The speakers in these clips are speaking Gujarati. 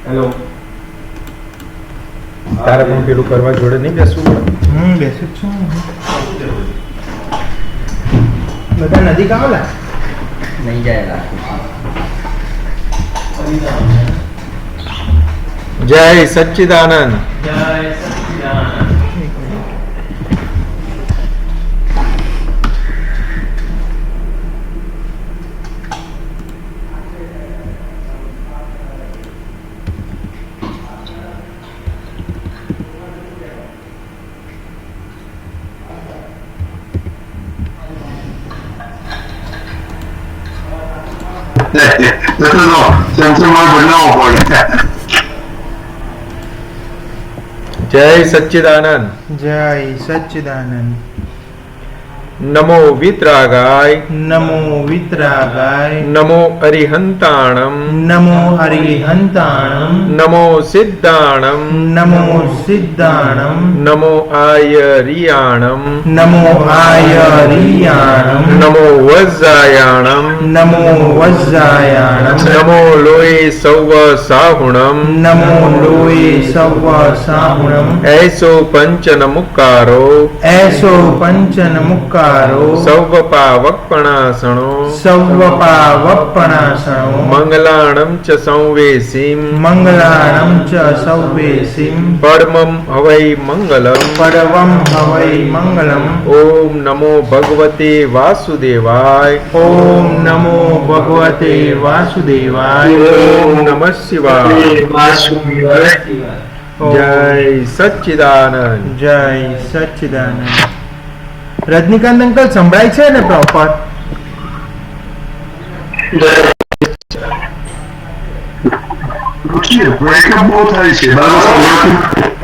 હેલો. તારે પણ પેલું કરવા જોડે નહીં બેસવું પડે? બેસું જ છું. બધા નજીક આવો લા. નહીં જાય. જય સચ્ચિદાનંદ. જય સચ્ચિદાનંદ. જય સચ્ચિદાનંદ. જય સચ્ચિદાનંદ. નમો વિતરાગાય. નમો વિતરાગાય. નમો અરિહંતાણમ. નમો હરિહંતાણમ. નમો સિદ્ધાણમ. નમો સિદ્ધાણમ. નમો આયરિયાણમ. નમો આયરિયાણમ. નમો વજ્જાયાણમ. નમો વજ્જાયાણમ. નમો લોય સૌવ સાહુણમ. નમો લોય સૌ સાહુણમ. એસો પંચન મુક્કારો. એસો પંચન મુક્કારો. સૌવ પાવકપણાસણો. સૌ પાવપણાસણો. મંગલાણમ ચ સંવેસીમ. મંગલાણમ ચ સૌવેસીમ. પરમમ હવૈ મંગલમ. પરવમ હવૈ મંગલમ. ઓમ નમો ભગવતે વાસુદેવાય. ઓમ નમો ભગવતે વાસુદેવાય. ઓમ નમઃ શિવાય. જય સચ્ચિદાનંદ. જય સચ્ચિદાનંદ. રજનીકાંત અંકલ સંભળાય છે ને પ્રોપર?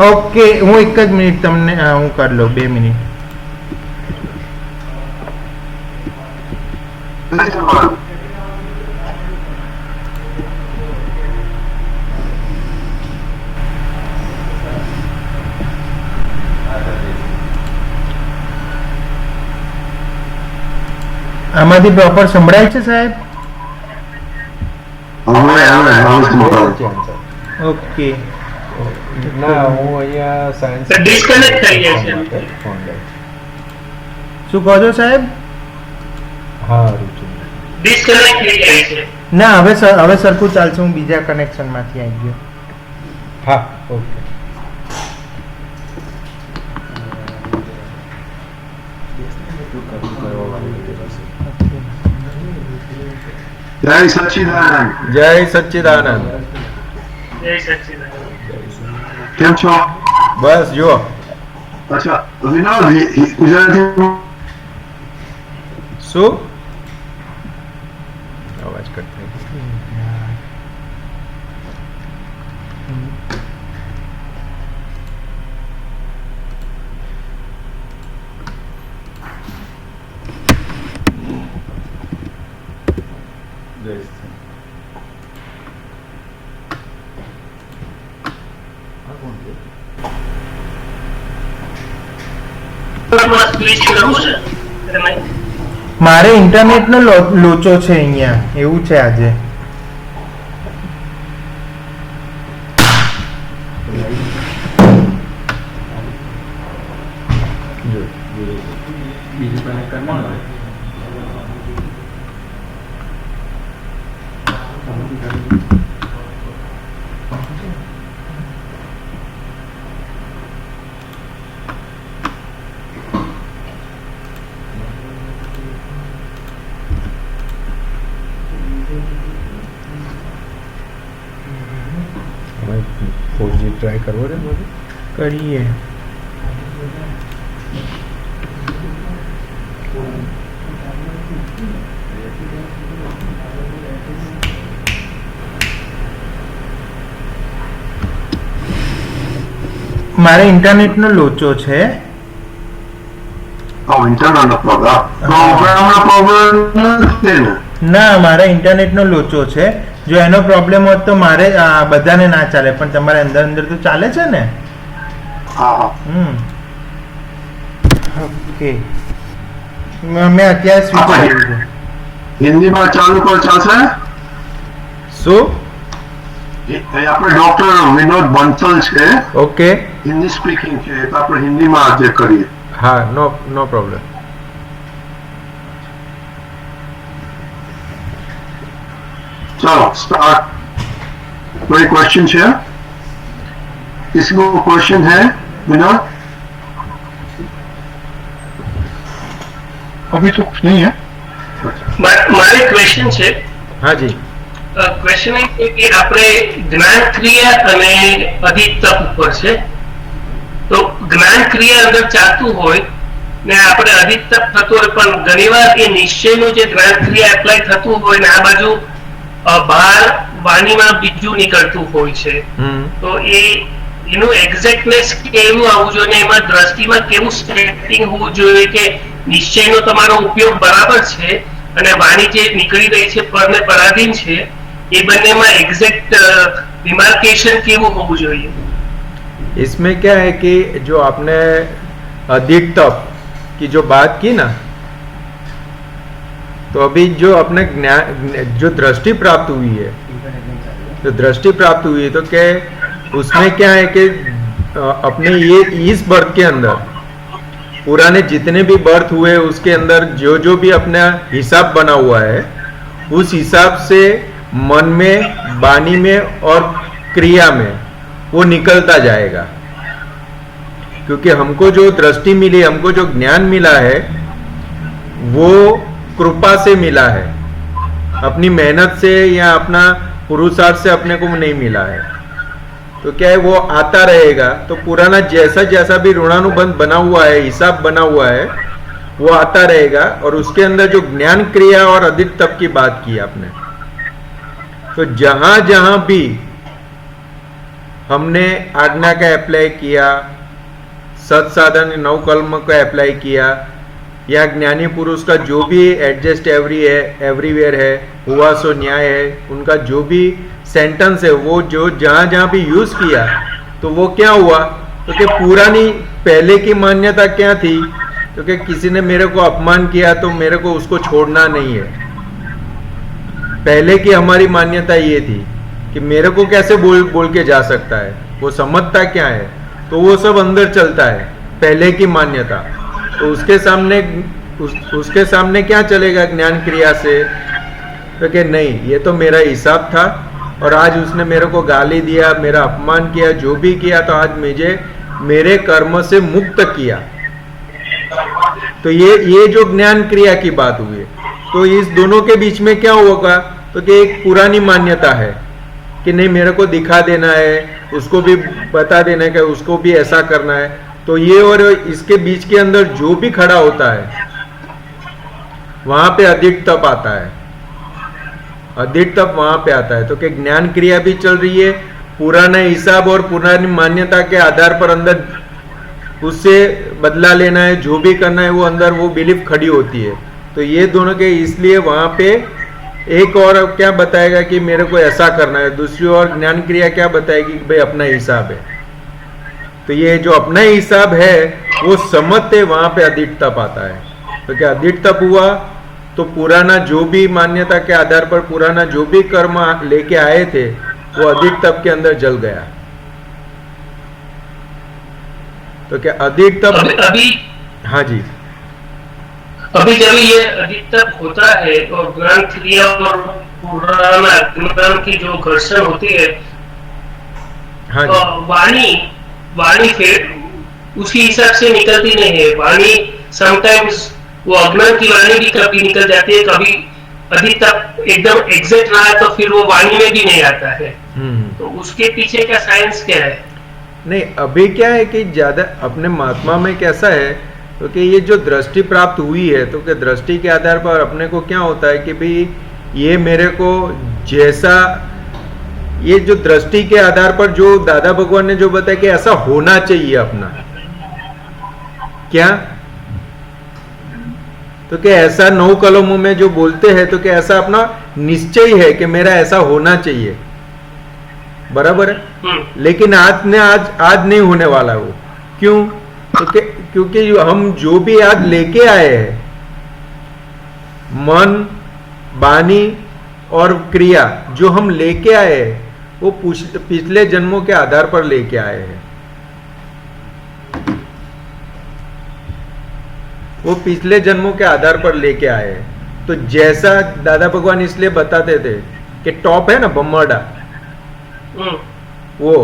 ઓકે, હું એક જ મિનિટ તમને હું કરી લઉં, 2 મિનિટ. આમાંથી પ્રોપર સંભળાય છે સાહેબ? ઓકે. ના, હું અહીંયા સાયન્સ ડિસ્કનેક્ટ થઈ જાય છે. શું કહો છો સાહેબ? હા, રૂચિ. ડિસ્કનેક્ટ થઈ જાય છે. ના, હવે સરખું ચાલશે. હું બીજા કનેક્શન માંથી આવી ગયો. હા, ઓકે. જય સચ્ચિદાનંદ. જય સચ્ચિદાનંદ. જય સચ્ચિદાનંદ. કેમ છો? બસ જો. અચ્છા, વિનોદ ગુજરાતી શું અવાજ કટ થઈ મારે ઇન્ટરનેટ નો લોચો છે અહીંયા, એવું છે આજે. ટ્રાય કરવો રે કરીએ. મારે ઇન્ટરનેટ નો લોચો છે. ના, મારે ઇન્ટરનેટ નો લોચો છે. જો એનો પ્રોબ્લેમ હોત તો મારે બધાને ના ચાલે, પણ તમારે અંદર અંદર તો ચાલે છે ને. ઓકે, મેં અત્યારે સ્વિચ કર્યું છે. હિન્દીમાં ચાલુ પર ચાલશે? શું? આપણે ડોક્ટર વિનોદ બંસલ છે, ઓકે. હિન્દી સ્પીકિંગ છે, તો આપણે હિન્દીમાં આજે કરીએ. હા, નો પ્રોબ્લેમ. चलो स्टार्ट. कोई क्वेश्चन है? किसी को क्वेश्चन है विनोद? अभी तो कुछ नहीं है. મારે ક્વેશ્ચન છે. હા જી. ક્વેશ્ચન એ છે કે આપણે જ્ઞાન ક્રિયા અને અધિતપ ઉપર છે. તો જ્ઞાન ક્રિયા અંદર ચાલતું હોય ને આપણે અધિતપ થતું હોય, પણ ઘણીવાર એ નિશ્ચયનું જે જ્ઞાન ક્રિયા એપ્લાય થતું હોય ને આ બાજુ બહાર વાણીમાં બીજું નીકળતું હોય છે. તો એનું એક્ઝેક્ટનેસ કેવું આવવું જોઈએ ને એમાં દ્રષ્ટિમાં કેવું સેટિંગ હોવું જોઈએ કે નિશ્ચયનો તમારો ઉપયોગ બરાબર છે અને વાણી જે નીકળી રહી છે પરને પરાધીન છે, એ બંનેમાં એક્ઝેક્ટ ડિમાર્કેશન કેવું હોવું જોઈએ? इसमें क्या है कि जो आपने अधिकतम की जो बात की ना, तो अभी जो अपने ज्ञान जो दृष्टि प्राप्त हुई है, जो दृष्टि प्राप्त हुई है, तो क्या उसमें क्या है कि अपने ये इस बर्थ के अंदर पुराने जितने भी बर्थ हुए उसके अंदर जो जो भी अपना हिसाब बना हुआ है, उस हिसाब से मन में, वाणी में और क्रिया में वो निकलता जाएगा. क्योंकि हमको जो दृष्टि मिली, हमको जो ज्ञान मिला है, वो कृपा से मिला है, अपनी मेहनत से या अपना पुरुषार्थ से अपने को नहीं मिला है. तो क्या है, वो आता रहेगा. तो पुराना जैसा जैसा भी ऋणानुबंध बना हुआ है, हिसाब बना हुआ है, वो आता रहेगा. और उसके अंदर जो ज्ञान क्रिया और अधिक तप की बात की आपने, तो जहां जहां भी हमने आज्ञा का अप्लाई किया, सत्साधन नव कलम का अप्लाई किया, या ज्ञानी पुरुष का जो भी एडजस्ट एवरीवेयर है, हुआ सो न्याय है, उनका जो भी सेंटेंस है, वो जो जहाँ जहाँ भी यूज किया, तो वो क्या हुआ, तो कि पुरानी पहले की मान्यता क्या थी, तो कि किसी ने मेरे को अपमान किया तो मेरे को उसको छोड़ना नहीं है. पहले की हमारी मान्यता ये थी कि मेरे को कैसे बोल के जा सकता है, वो समझता क्या है, तो वो सब अंदर चलता है, पहले की मान्यता. तो उसके सामने क्या चलेगा ज्ञान क्रिया से, तो कि नहीं, ये तो मेरा हिसाब था और आज उसने मेरे को गाली दिया, मेरा अपमान किया, जो भी किया, तो आज मुझे मेरे कर्म से मुक्त किया. तो ये जो ज्ञान क्रिया की बात हुई है, तो इस दोनों के बीच में क्या होगा, तो कि एक पुरानी मान्यता है कि नहीं, मेरे को दिखा देना है, उसको भी बता देना है कि उसको भी ऐसा करना है. तो ये और इसके बीच के अंदर जो भी खड़ा होता है, वहां पे अधिक तप आता है. अधिक तप वहां पे आता है. तो कि ज्ञान क्रिया भी चल रही है, पुराना हिसाब और पुरानी मान्यता के आधार पर अंदर उससे बदला लेना है, जो भी करना है, वो अंदर वो बिलीफ खड़ी होती है. तो ये दोनों के इसलिए वहां पे एक और क्या बताएगा कि मेरे को ऐसा करना है, दूसरी ओर ज्ञान क्रिया क्या बताएगी कि भाई अपना हिसाब है. तो ये जो अपना हिसाब है वो समझते वहां पे अधिक तप आता है. तो क्या अधिक तप हुआ, तो पुराना जो भी मान्यता के आधार पर पुराना जो भी कर्म लेके आए थे, वो अधिक तप के अंदर जल गया. तो क्या अधिक तप अभी हाँ जी, अभी जब ये अधिकतम होता है और ज्ञान क्रिया और पुराना ज्ञान की जो घर्षण होती है, हाँ तो वाणी फिर उसी हिसाब से निकलती नहीं है. वाणी समटाइम्स वो अज्ञान की वाणी भी कभी निकल जाती है, कभी अधिकतम एकदम एग्जैक्ट रहा है तो फिर वो वाणी में भी नहीं आता है. तो उसके पीछे का साइंस क्या है? नहीं, अभी क्या है कि ज्यादा अपने महात्मा में कैसा है, तो कि ये जो दृष्टि प्राप्त हुई है, तो कि दृष्टि के आधार पर अपने को क्या होता है कि भाई ये मेरे को जैसा, ये जो दृष्टि के आधार पर जो दादा भगवान ने जो बताया कि ऐसा होना चाहिए अपना, क्या, तो कि ऐसा 9 कलमों में जो बोलते हैं, तो कि ऐसा अपना निश्चय है कि मेरा ऐसा होना चाहिए, बराबर है. लेकिन आज नहीं होने वाला वो. क्यों, तो क्योंकि हम जो भी आज लेके आए हैं, मन, वाणी और क्रिया जो हम लेके आए हैं, वो पिछले जन्मों के आधार पर लेके आए हैं। वो पिछले जन्मों के आधार पर लेके आए हैं। तो जैसा दादा भगवान इसलिए बताते थे कि टॉप है ना बम्मड़ा, वो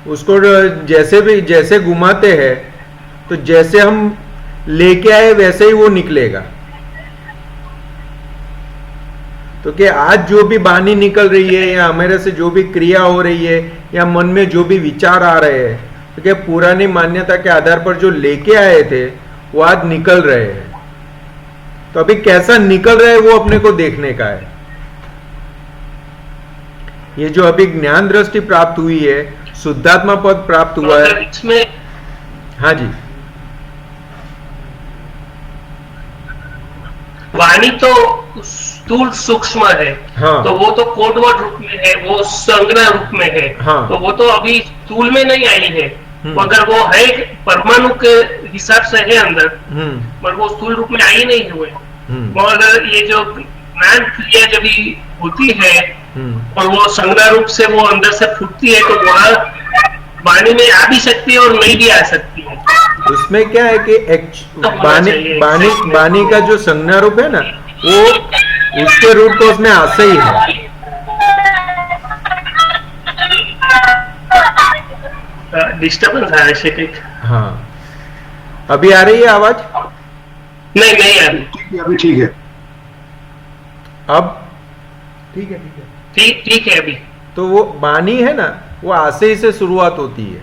उसको जैसे घुमाते हैं तो जैसे हम लेके आए वैसे ही वो निकलेगा। तो कि आज जो भी वाणी निकल रही है या हमारे से जो भी क्रिया हो रही है या मन में जो भी विचार आ रहे हैं, तो क्या पुरानी मान्यता के आधार पर जो लेके आए थे वो आज निकल रहे हैं। तो अभी कैसा निकल रहा है वो अपने को देखने का है। ये जो अभी ज्ञान दृष्टि प्राप्त हुई है, शुद्धात्मा पद प्राप्त हुआ है इसमें। हाँ जी, वाणी तो स्थूल सूक्ष्म है। हाँ। तो वो तो कोडवर्ड रूप में है, वो संज्ञा रूप में है। हाँ। तो वो तो अभी स्थूल में नहीं आई है, मगर वो है परमाणु के हिसाब से है अंदर, पर वो स्थूल रूप में आई नहीं हुए। मगर ये जो ज्ञान क्रिया जब होती है और वो संज्ञा रूप से वो अंदर से फूटती है, तो वहां वाणी में आ भी सकती है और नहीं भी आ सकती है। उसमें क्या है कि वाणी का जो संज्ञा रूप है ना, वो उसके रूप तो उसमें आशा ही है। डिस्टर्बेंस आ रही है। हाँ, अभी आ रही है आवाज? नहीं आ रही। अभी ठीक है। अब ठीक है, ठीक है अभी। तो वो वाणी है ना, वो आशय से शुरुआत होती है।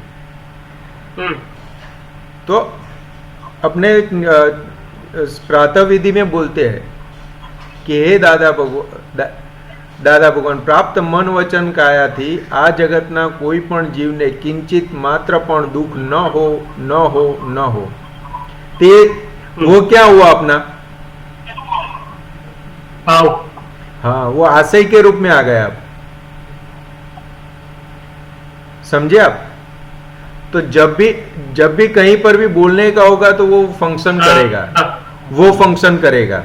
तो अपने प्रातः विधि में बोलते हैं कि हे દાદા ભગવાન પ્રાપ્ત મન વચન કાયાથી આ જગતના કોઈ પણ જીવને કિંચિત માત્ર પણ દુઃખ ન हो। તે वो क्या हुआ अपना? हाँ, वो आशय के रूप में आ गया। आप समझे आप? तो जब भी कहीं पर भी बोलने का होगा तो वो फंक्शन करेगा, वो फंक्शन करेगा।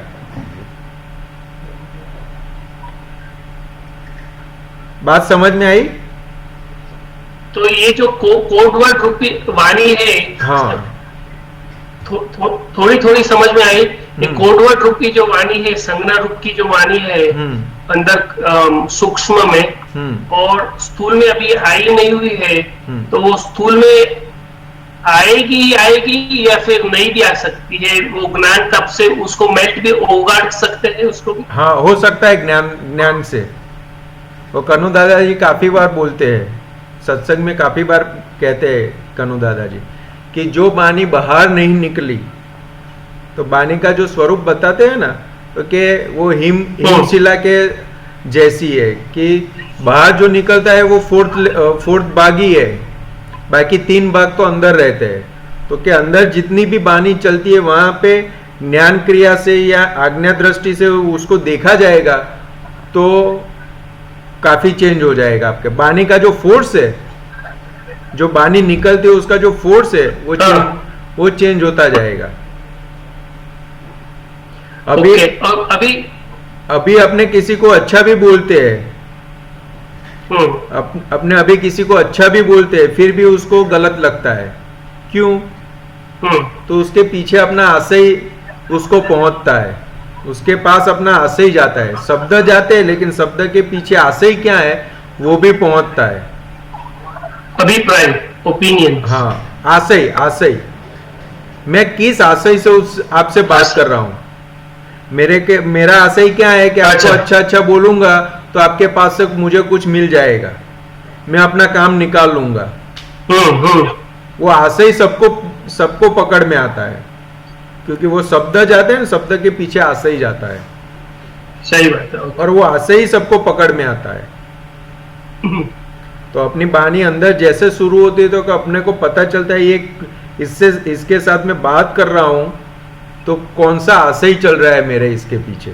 बात समझ में आई? तो ये जो कोडवर्ड रूपी वाणी है, हाँ, थोड़ी समझ में आई। ये कोडवर्ड रूपी जो वाणी है, संज्ञा रूप की जो वाणी है अंदर सूक्ष्म में और स्थूल में अभी आई नहीं हुई है, तो वो स्थूल में आएगी या फिर नहीं भी आ सकती है। वो ज्ञान तब से उसको मेल्ट भी उगाड़ सकते हैं उसको भी। हाँ, हो सकता है ज्ञान से। वो कनु दादाजी काफी बार बोलते हैं, सत्संग में काफी बार कहते हैं कनु दादाजी कि जो वाणी बाहर नहीं निकली, तो वाणी का जो स्वरूप बताते हैं ना, तो कि वो हिमशिला के जैसी है कि बाहर जो निकलता है वो फोर्थ भाग ही है, बाकी 3 भाग तो अंदर रहते हैं। तो कि अंदर जितनी भी वाणी चलती है वहां पे ज्ञान क्रिया से या आज्ञा दृष्टि से उसको देखा जाएगा तो काफी चेंज हो जाएगा। आपके वाणी का जो फोर्स है, जो वाणी निकलती है उसका जो फोर्स है वो चेंज होता जाएगा। अभी अपने किसी को अच्छा भी बोलते हैं, अपने अभी किसी को अच्छा भी बोलते हैं, फिर भी उसको गलत लगता है। क्यों? तो उसके पीछे अपना आशय उसको पहुंचता है, उसके पास अपना आशय जाता है। शब्द जाते हैं लेकिन शब्द के पीछे आशय क्या है वो भी पहुंचता है। अभिप्राय, ओपिनियन। हाँ, आशय। मैं किस आशय से आपसे बात कर रहा हूं? मेरा आशय क्या है कि आपको अच्छा बोलूंगा तो आपके पास से मुझे कुछ मिल जाएगा, मैं अपना काम निकाल लूंगा। वो आशय सबको पकड़ में आता है, क्योंकि वो शब्द जाते हैं, शब्द के पीछे आशय जाता है। सही बात है। और वो आशय ही सबको पकड़ में आता है। तो अपनी वाणी अंदर जैसे शुरू होती है तो अपने को पता चलता है ये इसके साथ में बात कर रहा हूं तो कौन सा आशय चल रहा है मेरे इसके पीछे।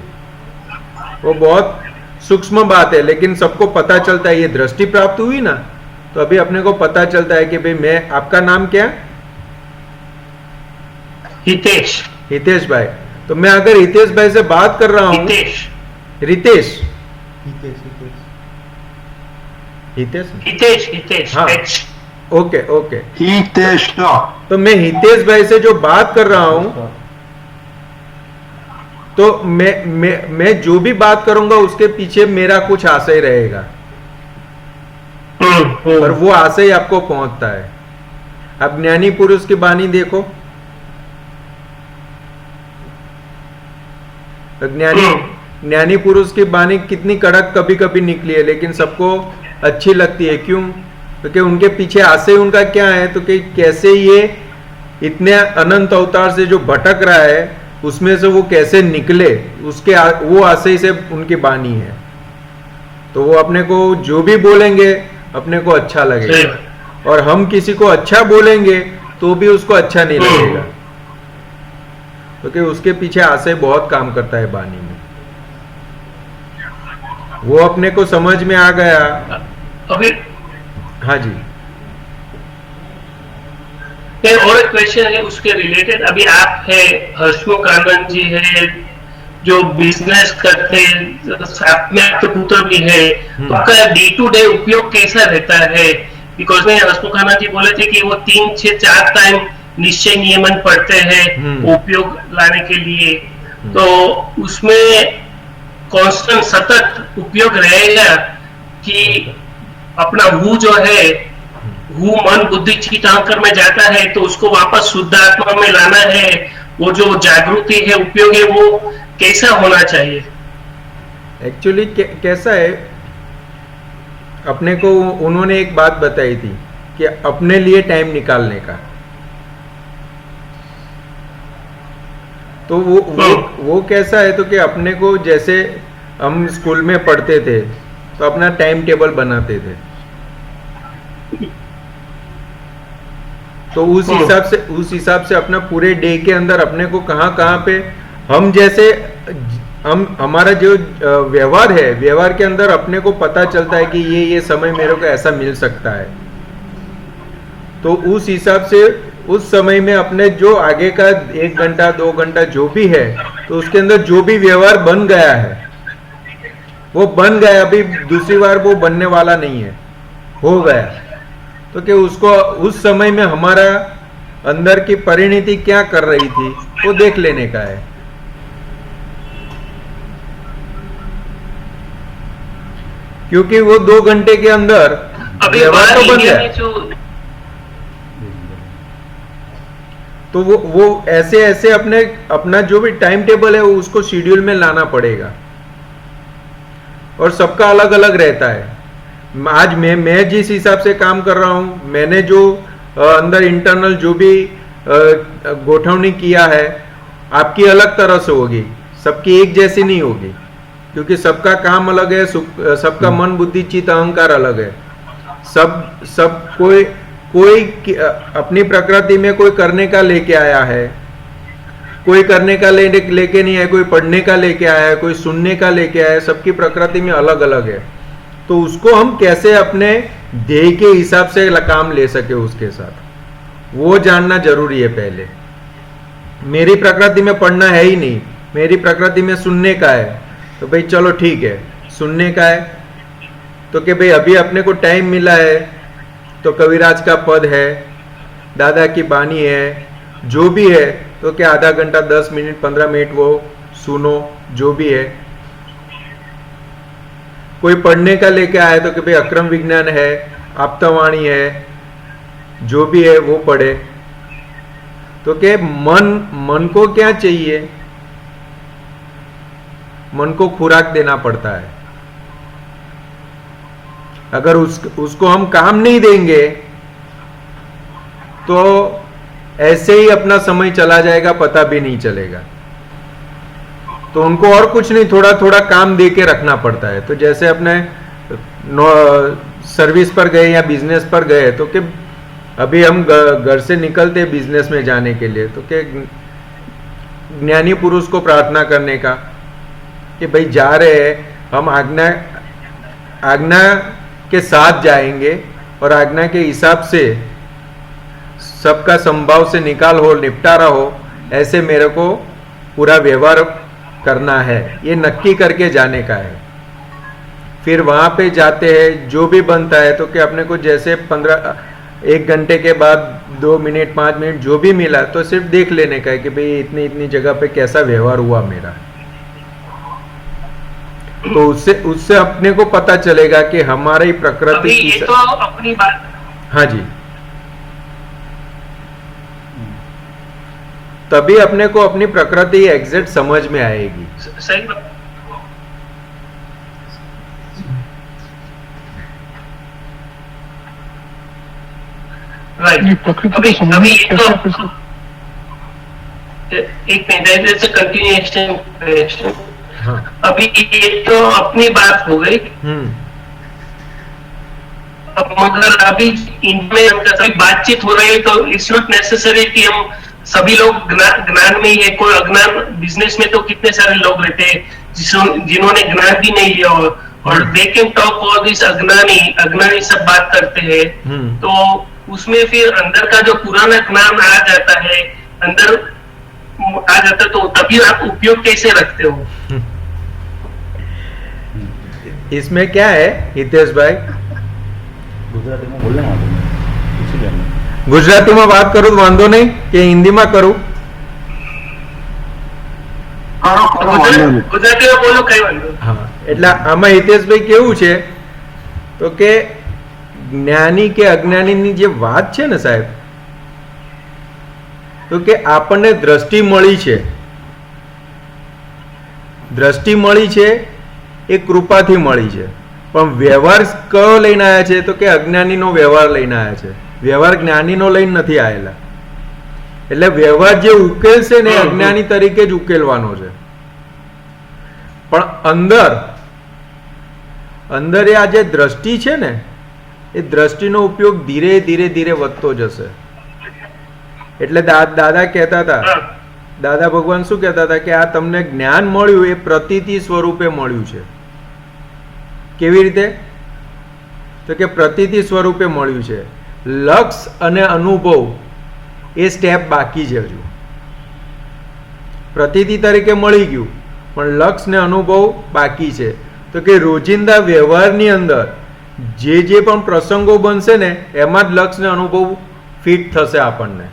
वो बहुत सूक्ष्म बात है, लेकिन सबको पता चलता है। ये दृष्टि प्राप्त हुई ना, तो अभी अपने को पता चलता है कि भाई आपका नाम क्या है? हितेश भाई। तो मैं अगर हितेश भाई से बात कर रहा हूँ, रितेश हितेश, हितेश हाँ। H। Okay okay. हितेश। तो मैं हितेश भाई से जो बात कर रहा हूं, तो मैं जो भी बात करूंगा उसके पीछे मेरा कुछ आशय रहेगा, और वो आशय आपको पहुंचता है। अब ज्ञानी पुरुष की बानी देखो, ज्ञानी पुरुष की बानी कितनी कड़क कभी कभी निकली है, लेकिन सबको अच्छी लगती है। क्यों? क्योंकि उनके पीछे आशय उनका क्या है, तो कि कैसे ये इतने अनंत अवतार से जो भटक रहा है उसमें से वो कैसे निकले, उसके वो आशय से उनकी बानी है। तो वो अपने को जो भी बोलेंगे अपने को अच्छा लगेगा, और हम किसी को अच्छा बोलेंगे तो भी उसको अच्छा नहीं लगेगा, क्योंकि उसके पीछे आशय बहुत काम करता है बानी में। वो अपने को समझ में आ गया। अभी हाँ जी, और एक क्वेश्चन है उसके रिलेटेड। अभी आप है, हर्षमुख आनंद जी है जो बिजनेस करते हैं, साथ में आपके पुत्र भी है, तो आपका डे टू डे उपयोग कैसा रहता है? बिकॉज में हर्षमुख आनंद जी बोले थे कि वो 3 से 4 टाइम निश्चय नियमन पढ़ते हैं उपयोग लाने के लिए, तो उसमें कांस्टेंट सतत उपयोग रहेगा कि अपना हु जो है, हु मन बुद्धि चित्त अहंकार में जाता है तो उसको वापस शुद्ध आत्मा में लाना है, वो जो जागृति है उपयोग है वो कैसा होना चाहिए? एक्चुअली कैसा है, अपने को उन्होंने एक बात बताई थी कि अपने लिए टाइम निकालने का। तो वो कैसा है, तो कि अपने को, जैसे हम स्कूल में पढ़ते थे तो अपना टाइम टेबल बनाते थे, तो उस हिसाब से अपना पूरे डे के अंदर अपने को कहाँ पे हम, जैसे हमारा जो व्यवहार है, व्यवहार के अंदर अपने को पता चलता है कि ये समय मेरे को ऐसा मिल सकता है, तो उस हिसाब से उस समय में अपने जो आगे का 1 घंटा 2 घंटा जो भी है, तो उसके अंदर जो भी व्यवहार बन गया है वो बन गया, अभी दूसरी बार वो बनने वाला नहीं है, हो गया। तो कि उसको उस समय में हमारा अंदर की परिणति क्या कर रही थी वो देख लेने का है। क्योंकि वो 2 घंटे के अंदर व्यवहार तो बन गया, तो वो ऐसे अपना जो भी टाइम टेबल है उसको शेड्यूल में लाना पड़ेगा, और सबका अलग अलग रहता है। आज मैं जिस हिसाब से काम कर रहा हूं, मैंने जो अंदर इंटरनल जो भी गोठवनी किया है, आपकी अलग तरह से होगी, सबकी एक जैसी नहीं होगी, क्योंकि सबका काम अलग है, सबका मन बुद्धि चित्त अहंकार अलग है। सब कोई अपनी प्रकृति में कोई करने का लेके आया है, कोई करने का लेके नहीं है, कोई पढ़ने का लेके आया है, कोई सुनने का लेके आया है, सबकी प्रकृति में अलग अलग है। तो उसको हम कैसे अपने देह के हिसाब से काम ले सके उसके साथ, वो जानना जरूरी है। पहले मेरी प्रकृति में पढ़ना है ही नहीं, मेरी प्रकृति में सुनने का है, तो भाई चलो ठीक है, सुनने का है तो कि भाई अभी अपने को टाइम मिला है तो कविराज का पद है, दादा की बानी है, जो भी है, तो क्या आधा घंटा 10 मिनट 15 मिनट वो सुनो, जो भी है। कोई पढ़ने का लेके आया तो कि भाई अक्रम विज्ञान है, आप्तवाणी है, जो भी है वो पढ़े। तो क्या मन को क्या चाहिए, मन को खुराक देना पड़ता है। अगर उसको हम काम नहीं देंगे तो ऐसे ही अपना समय चला जाएगा, पता भी नहीं चलेगा। तो उनको और कुछ नहीं, थोड़ा थोड़ा काम दे के रखना पड़ता है। तो जैसे अपने सर्विस पर गए या बिजनेस पर गए, तो कि अभी हम घर से निकलते बिजनेस में जाने के लिए, तो कि ज्ञानी पुरुष को प्रार्थना करने का कि भाई जा रहे हैं हम, आज्ञा के साथ जाएंगे और आज्ञा के हिसाब से सबका संभाव से निकाल हो, निपटारा हो, ऐसे मेरे को पूरा व्यवहार करना है, ये नक्की करके जाने का है। फिर वहाँ पे जाते हैं, जो भी बनता है तो कि अपने को जैसे 1 घंटे के बाद 2 मिनट 5 मिनट जो भी मिला तो सिर्फ देख लेने का है कि भाई इतनी इतनी जगह पे कैसा व्यवहार हुआ मेरा। तो उससे अपने को पता चलेगा कि हमारी प्रकृति अभी ये तो अपनी बात, हाँ जी, तभी अपने को अपनी प्रकृति एग्जैक्ट समझ में आएगी। सही बात। ये राइट। प्रकृति अभी को समझने अभी में ये कैसे तो कैसे एक मिनट, जैसे कंटिन्यूएशन। हाँ। अभी ये तो अपनी बात हो गई। अब मगर अभी इनमें हम सभी बातचीत हो रही है तो इट्स नॉट नेसेसरी कि हम सभी लोग ज्ञान में ही है। कोई अज्ञान, बिजनेस में तो कितने सारे लोग रहते हैं जिन्होंने ज्ञान भी नहीं लिया और they can talk all this अज्ञानी सब बात करते हैं। तो उसमें फिर अंदर का जो पुराना ज्ञान आ जाता है, अंदर आ जाता है, तो तभी आप उपयोग कैसे रखते हो? इसमें क्या है हितेश भाई, ગુજરાતીમાં બોલે ને આપણે પૂછી લે. ગુજરાતીમાં વાત કરું તો વાંધો નહીં કે હિન્દીમાં કરું? કરો કરો વાંધો નહીં. ગુજરાતીમાં બોલો, કઈ વાંધો નહીં. હા, એટલે આમાં હિતેશભાઈ કેવું છે તો કે જ્ઞાની કે અજ્ઞાનીની જે વાત છે ને સાહેબ, તો કે આપણને દ્રષ્ટિ મળી છે, દ્રષ્ટિ મળી છે એ કૃપાથી મળી છે, પણ વ્યવહાર કયો લઈને આવ્યા છે તો કે અજ્ઞાનીનો વ્યવહાર લઈને આવ્યા છે, વ્યવહાર જ્ઞાનીનો લઈને નથી આવેલા। એટલે વ્યવહાર જે ઉકેલ છે ને અજ્ઞાની તરીકે જ ઉકેલવાનો છે, પણ અંદર એ આ જે દ્રષ્ટિ છે ને એ દ્રષ્ટિનો ઉપયોગ ધીરે ધીરે ધીરે વધતો જશે। એટલે દાદા કહેતા હતા, દાદા ભગવાન શું કહેતા હતા કે આ તમને જ્ઞાન મળ્યું એ પ્રતીતિ સ્વરૂપે મળ્યું છે। કેવી રીતે? તો કે પ્રતીતિ સ્વરૂપે મળ્યું છે, લક્ષ અને અનુભવ એ સ્ટેપ બાકી છે હજુ। પ્રતીતિ તરીકે મળી ગયું પણ લક્ષ ને અનુભવ બાકી છે। તો કે રોજિંદા વ્યવહારની અંદર જે પણ પ્રસંગો બનશે ને એમાં જ લક્ષ ને અનુભવ ફિટ થશે આપણને।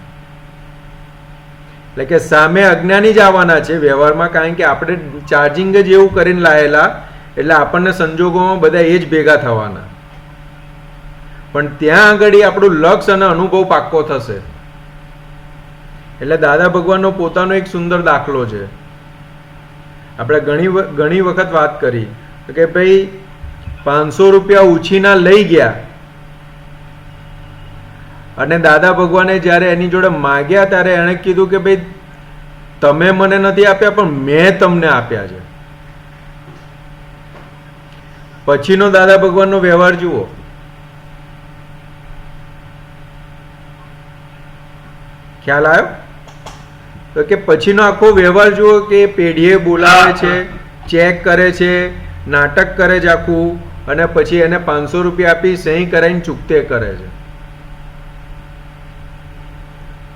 એટલે કે સામે અજ્ઞાની જ આવવાના છે વ્યવહારમાં, કારણ કે આપણે ચાર્જિંગ જ એવું કરીને લાયેલા, એટલે આપણને સંજોગોમાં બધા એ જ ભેગા થવાના, પણ ત્યાં આગળ આપણું લક્ષ અને અનુભવ પાક્કો થશે। એટલે દાદા ભગવાનનો પોતાનો એક સુંદર દાખલો છે, આપણે ઘણી વખત વાત કરી કે ભાઈ 500 રૂપિયા ઉછીના લઈ ગયા અને દાદા ભગવાને જ્યારે એની જોડે માગ્યા ત્યારે એણે કીધું કે ભાઈ તમે મને નથી આપ્યા પણ મેં તમને આપ્યા છે। પછીનો દાદા ભગવાનનો વ્યવહાર જુઓ, ખ્યાલ આવ્યો? તો કે પછીનો આખો વ્યવહાર જુઓ કે પેઢીએ બોલાવે છે, ચેક કરે છે, નાટક કરે છે આખું, અને પછી એને 500 રૂપિયા આપી સહી કરાવીને ચૂકતે કરે છે।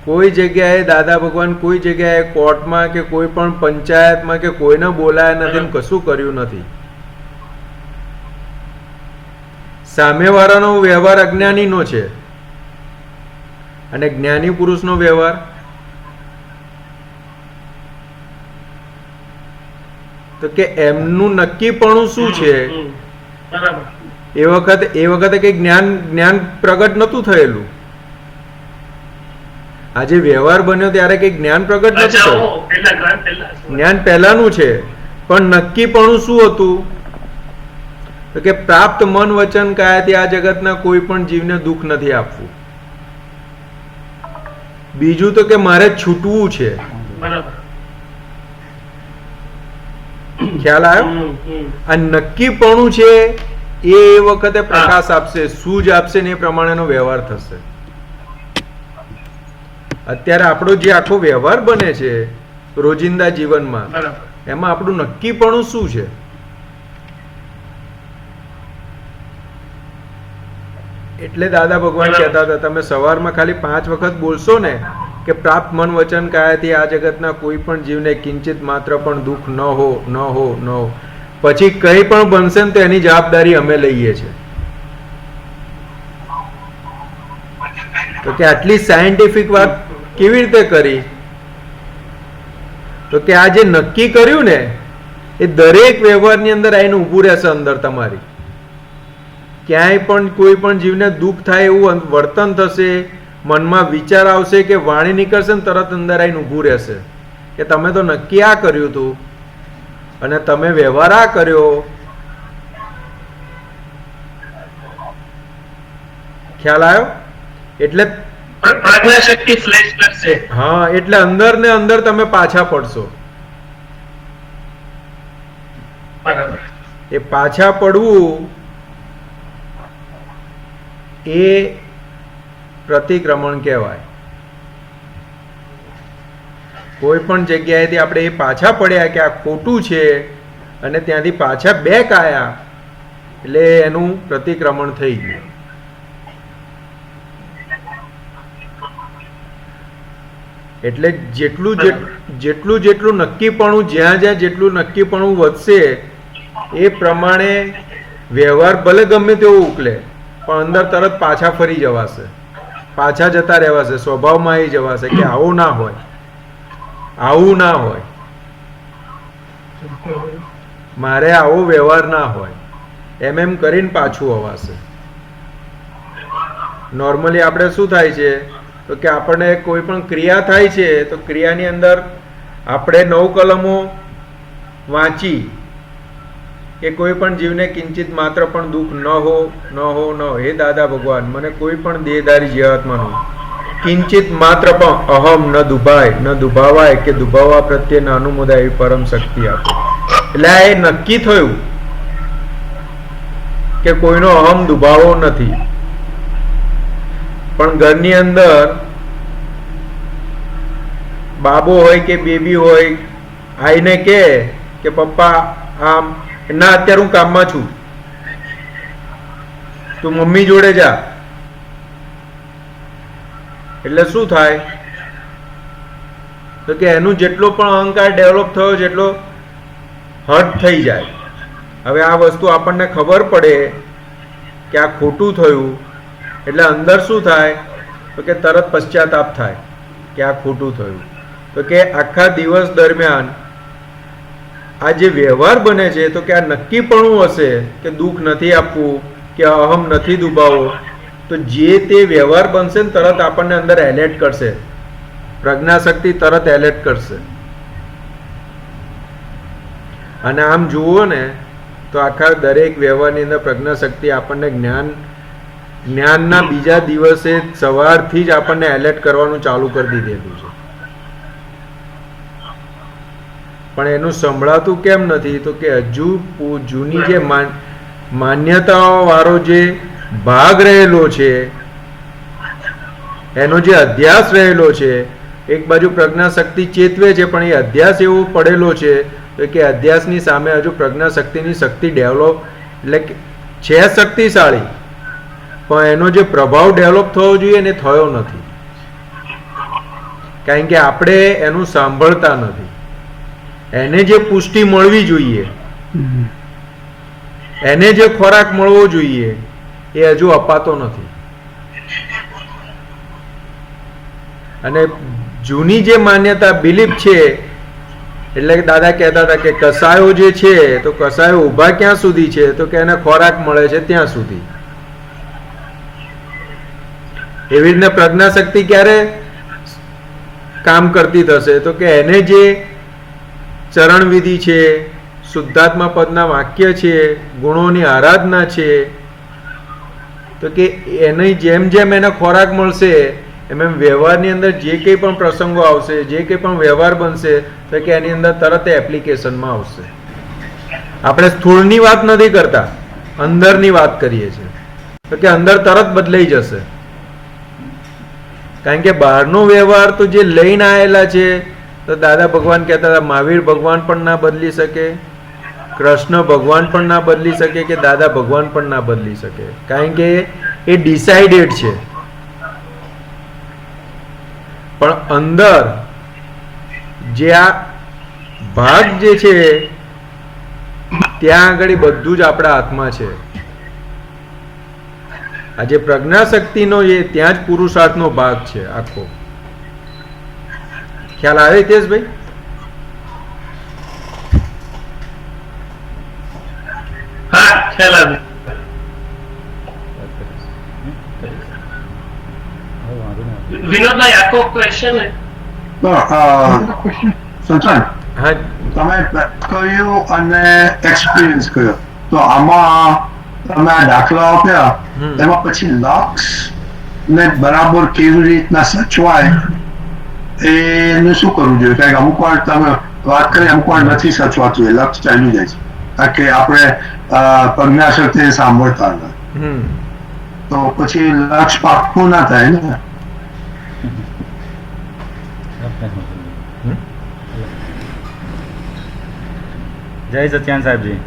કોઈ જગ્યાએ દાદા ભગવાન કોઈ જગ્યાએ કોર્ટમાં કે કોઈ પણ પંચાયતમાં કે કોઈને બોલાયા નથી, કશું કર્યું નથી। સામેવાળાનો વ્યવહાર અજ્ઞાનીનો છે અને જ્ઞાની પુરુષનો વ્યવહાર તો કે એમનું નક્કીપણું શું છે, એ વખતે કઈ જ્ઞાન પ્રગટ નતું થયેલું। આજે વ્યવહાર બન્યો ત્યારે કઈ જ્ઞાન પ્રગટ નતું થયું, જ્ઞાન પહેલાનું છે, પણ નક્કીપણું શું હતું તો કે પ્રાપ્ત મન વચન કાયાથી આ જગતના કોઈ પણ જીવને દુઃખ નથી આપવું। બીજું તો કે મારે છૂટવું છે, ખ્યાલ આવ્યો? આ નક્કીપણું છે એ વખતે પ્રકાશ આપશે, સૂઝ આપશે ને એ પ્રમાણેનો વ્યવહાર થશે। અત્યારે આપણો જે આખો વ્યવહાર બને છે રોજિંદા જીવનમાં, એમાં આપણું નક્કીપણું શું છે? એટલે દાદા ભગવાન કહેતા હતા તમે સવારમાં ખાલી 5 વખત બોલશો ને કે પ્રાપ્ત મન વચન કાયાથી આ જગતના કોઈ પણ જીવને કિંચિત માત્ર પણ દુઃખ ન હો, પછી કંઈ પણ બનશે ને તો એની જવાબદારી અમે લઈએ છીએ. તો કે આટલી સાયન્ટિફિક વાત કેવી રીતે કરી? તો કે આ જે નક્કી કર્યું ને એ દરેક વ્યવહારની અંદર આવીને ઊભું રહેશે અંદર તમારી. ક્યાંય પણ કોઈ પણ જીવને દુઃખ થાય એવું વર્તન થશે, મનમાં વિચાર આવશે કે વાણી નીકળશે ને તરત અંદર આવીને ઊભું રહેશે કે તમે તો નક્કી આ કર્યું હતું અને તમે વ્યવહાર આ કર્યો. ખ્યાલ આવ્યો? એટલે પ્રજ્ઞાશક્તિ ફ્લેશ કરશે. હા, એટલે અંદર ને અંદર તમે પાછા પડશો. બરાબર. એ પાછા પડવું એ પ્રતિક્રમણ કહેવાય. કોઈ પણ જગ્યાએથી આપણે એ પાછા પડ્યા કે આ ખોટું છે અને ત્યાંથી પાછા બેક આયા એટલે એનું પ્રતિક્રમણ થઈ ગયું. એટલે જેટલું નક્કીપણું જ્યાં જેટલું નક્કીપણું વધશે એ પ્રમાણે વ્યવહાર ભલે ગમે તેવો ઉકલે પણ અંદર તરત પાછા ફરી જવાશે, પાછા જતા રહેવાશે, સ્વભાવમાં આવી જવાશે કે આવું ના હોય, આવું ના હોય, મારે આવો વ્યવહાર ના હોય, એમ કરીને પાછું અવાશે. નોર્મલી આપણે શું થાય છે તો કે આપણને કોઈ પણ ક્રિયા થાય છે તો ક્રિયાની અંદર આપણે 9 કલમો વાંચી કે કોઈ પણ જીવને કિંચિત માત્ર પણ દુઃખ ન હો, હે દાદા ભગવાન મને કોઈ પણ દેહધારી જીવાત્માનું કિંચિત માત્ર પણ અહમ ન દુભાય, ન દુભાવાય કે દુભાવવા પ્રત્યે ન અનુમોદાય એવી પરમ શક્તિ આપો. એટલે આ એ નક્કી થયું કે કોઈનો અહમ દુભાવો નથી. પણ ઘરની અંદર બાબો હોય કે બેબી હોય આઈને કે પપ્પા આમ ના અત્યારે હું કામમાં છું, તું મમ્મી જોડે જા. એટલે શું થાય તો કે એનું જેટલો પણ અહંકાર ડેવલપ થયો જેટલો હર્ટ થઈ જાય. હવે આ વસ્તુ આપણને ખબર પડે કે આ ખોટું થયું એટલે અંદર શું થાય તો કે તરત પશ્ચાતાપ થાય કે આ ખોટું થયું. તો કે આખા દિવસ દરમિયાન આ જે વ્યવહાર બને છે તો કે આ નક્કીપણું હશે કે દુઃખ નથી આપવું કે અહમ નથી દુભાવો તો જે તે વ્યવહાર બનશે ને તરત આપણને અંદર એલર્ટ કરશે, પ્રજ્ઞાશક્તિ તરત એલર્ટ કરશે. અને આમ જુઓ ને તો આખા દરેક વ્યવહારની અંદર પ્રજ્ઞાશક્તિ આપણને જ્ઞાનના બીજા દિવસે સવારથી જ આપણને એલર્ટ કરવાનું ચાલુ કરી દીધેલું છે. પણ એનું સંભળાતું કેમ નથી તો કે હજુ જૂની જે માન્યતાઓ વાળો જે ભાગ રહેલો છે એનો જે અધ્યાસ રહેલો છે, એક બાજુ પ્રજ્ઞાશક્તિ ચેતવે છે પણ એ અધ્યાસ એવો પડેલો છે તો કે અધ્યાસની સામે હજુ પ્રજ્ઞાશક્તિની શક્તિ ડેવલપ એટલે છે શક્તિશાળી પણ એનો જે પ્રભાવ ડેવલપ થવો જોઈએ એને થયો નથી. કારણ કે આપણે એનું સાંભળતા નથી. એને જે પુષ્ટિ મળવી જોઈએ, એને જે ખોરાક મળવો જોઈએ એ હજુ અપાતો નથી. અને જૂની જે માન્યતા બિલીફ છે એટલે કે દાદા કહેતા હતા કે કસાયો જે છે તો કસાયો ઊભા ક્યાં સુધી છે તો કે એને ખોરાક મળે છે ત્યાં સુધી. એવી રીતના પ્રજ્ઞાશક્તિ ક્યારે કામ કરતી થશે તો કે એને જે ચરણ વિધિ છે, શુદ્ધાત્મા પદના વાક્ય છે, ગુણોની આરાધના છે તો કે એની જેમ જેમ એને ખોરાક મળશે એમ વ્યવહારની અંદર જે કંઈ પણ પ્રસંગો આવશે, જે કંઈ પણ વ્યવહાર બનશે તો કે એની અંદર તરત એપ્લિકેશનમાં આવશે. આપણે સ્થૂળની વાત નથી કરતા, અંદરની વાત કરીએ છીએ તો કે અંદર તરત બદલાઈ જશે. કારણ કે બહારનો વ્યવહાર તો જે લઈને આવેલા છે તો દાદા ભગવાન કહેતા હતા મહાવીર ભગવાન પણ ના બદલી શકે, કૃષ્ણ ભગવાન પણ ના બદલી શકે કે દાદા ભગવાન પણ ના બદલી શકે. કારણ કે એ ડિસાઇડેડ છે. પણ અંદર જે આ ભાગ જે છે ત્યાં આગળ બધું જ આપણા હાથમાં છે. આજે પ્રજ્ઞાશક્તિનો એ ત્યાં જ પુરુષાર્થનો ભાગ છે આખો. ખ્યાલ આવે હિતેશભાઈ? હા, ખ્યાલ આવે. હવે વાંધો નહીં. વિનોદભાઈ, આખો ક્વેશ્ચન તો સંચાન હા, તમે કહ્યું અને એક્સપિરિયન્સ કર્યો, તો આમાં તમે આ દાખલા આપ્યા એમાં પછી લક્ષ ને બરાબર કેવી રીતના સચવાય એનું શું કરવું જોઈએ? કારણ કે અમુક વાર તમે વાત કરી, અમુક વાર નથી સચવાતું, એ લક્ષ ચાલ્યું જાય છે. કારણ કે આપણે પ્રજ્ઞાશક્તિ સાંભળતા હતા, તો પછી લક્ષ પાક્કું ના થાય ને. જય સત્યાન સાહેબજી.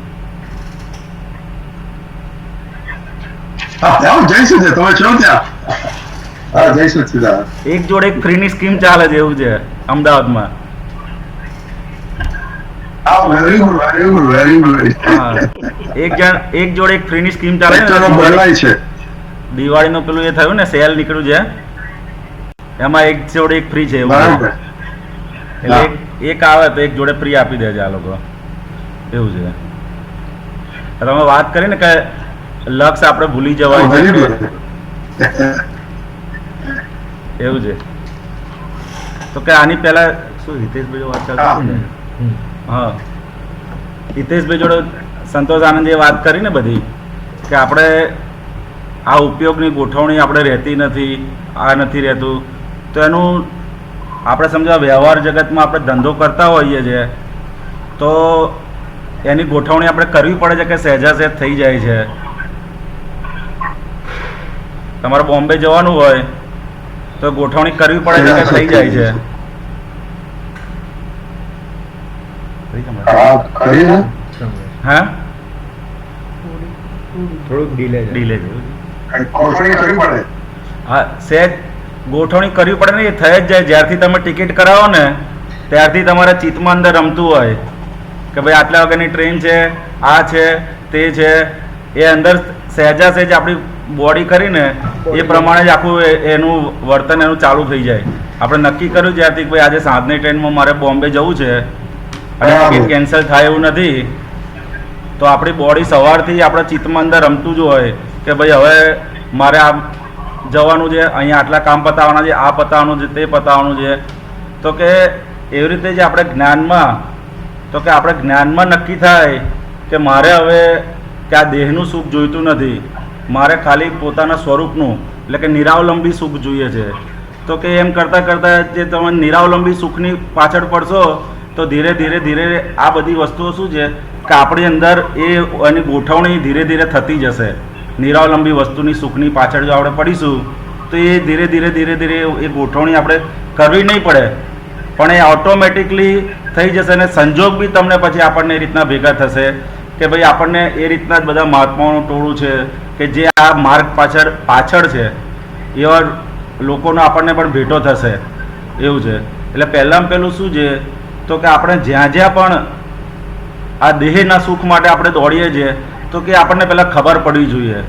હા, જય સચિદાનંદ, તમે છો ત્યાં? હા, જય સચિદાનંદ. એક જોડે એક ફ્રીની સ્કીમ ચાલે છે એવું છે અમદાવાદમાં. હા, very good, very good, very good. હા, એક જોડે એક ફ્રીની સ્કીમ ચાલે છે. લેક્ચરો બદલાય છે. દિવાળીનું પેલું એ થયું ને, સેલ નીકળ્યું છે, એમાં એક જોડે એક ફ્રી છે એવું છે. બરાબર. એટલે એક આવે તો એક જોડે ફ્રી આપી દે છે આ લોકો, એવું છે. તમે વાત કરી ને કે લક્ષ આપણે ભૂલી જવાય વેરી છે, ગુડ. એવું છે. તો કે આની પહેલા શું હિતેશભાઈ વાત ચાલતી હતી ને? હા, હિતેશભાઈ જોડે સંતોષ આનંદે વાત કરી ને બધી, કે આપણે આ ઉપયોગની ગોઠવણી આપણે રહેતી નથી, આ નથી રહેતું, તો એનું આપણે સમજો વ્યવહાર જગતમાં આપણે ધંધો કરતા હોઈએ છીએ તો એની ગોઠવણી આપણે કરવી પડે છે કે સહેજા સહેજ થઈ જાય છે. તમારે બોમ્બે જવાનું હોય તો ગોઠવણી કરવી પડે છે કે થઈ જાય છે? હા, કરીએ ને. હા, થોડુંક ડીલે ડીલે ગોઠવણી કરવી પડે. હા, સહેજ ગોઠવણી કરવી પડે ને, એ થઈ જ જાય. જ્યારથી તમે ટિકિટ કરાવો ને ત્યારથી તમારા ચિત્તમાં અંદર રમતું હોય કે ભાઈ આટલા વાગ્યાની ટ્રેન છે, આ છે, તે છે, એ અંદર સહેજા સહેજ આપણી બોડી કરીને એ પ્રમાણે જ આખું એનું વર્તન એનું ચાલુ થઈ જાય. આપણે નક્કી કર્યું જ્યારથી ભાઈ આજે સાંજની ટ્રેનમાં મારે બોમ્બે જવું છે અને ટિકિટ કેન્સલ થાય એવું નથી, તો આપણી બોડી સવારથી આપણા ચિત્તમાં અંદર રમતું જ હોય કે ભાઈ હવે મારે આ જવાનું છે, અહીંયા આટલા કામ પતાવવાના છે, આ પતાવવાનું છે, તે પતાવવાનું છે. તો કે એવી રીતે જ આપણે જ્ઞાનમાં, તો કે આપણે જ્ઞાનમાં નક્કી થાય કે મારે હવે કે આ દેહનું સુખ જોઈતું નથી, મારે ખાલી પોતાના સ્વરૂપનું એટલે કે નિરાવલંબી સુખ જોઈએ છે. તો કે એમ કરતાં કરતાં જે તમે નિરાવલંબી સુખની પાછળ પડશો તો ધીરે ધીરે ધીરે આ બધી વસ્તુઓ શું છે કે આપણી અંદર એની ગોઠવણી ધીરે ધીરે થતી જશે. નિરાવલંબી વસ્તુની સુખની પાછળ જો આપણે પડીશું તો એ ધીરે ધીરે ધીરે ધીરે એ ગોઠવણી આપણે કરવી નહીં પડે, પણ એ ઓટોમેટિકલી થઈ જશે. અને સંજોગ બી તમને પછી આપણને એ રીતના ભેગા થશે કે ભાઈ આપણને એ રીતના જ બધા મહાત્માઓનું ટોળું છે કે જે આ માર્ગ પાછળ છે, એવા લોકોનો આપણને પણ ભેટો થશે, એવું છે. એટલે પહેલાં પહેલું શું છે તો કે આપણે જ્યાં જ્યાં પણ આ દેહના સુખ માટે આપણે દોડીએ છીએ તો કે આપણને પહેલાં ખબર પડવી જોઈએ.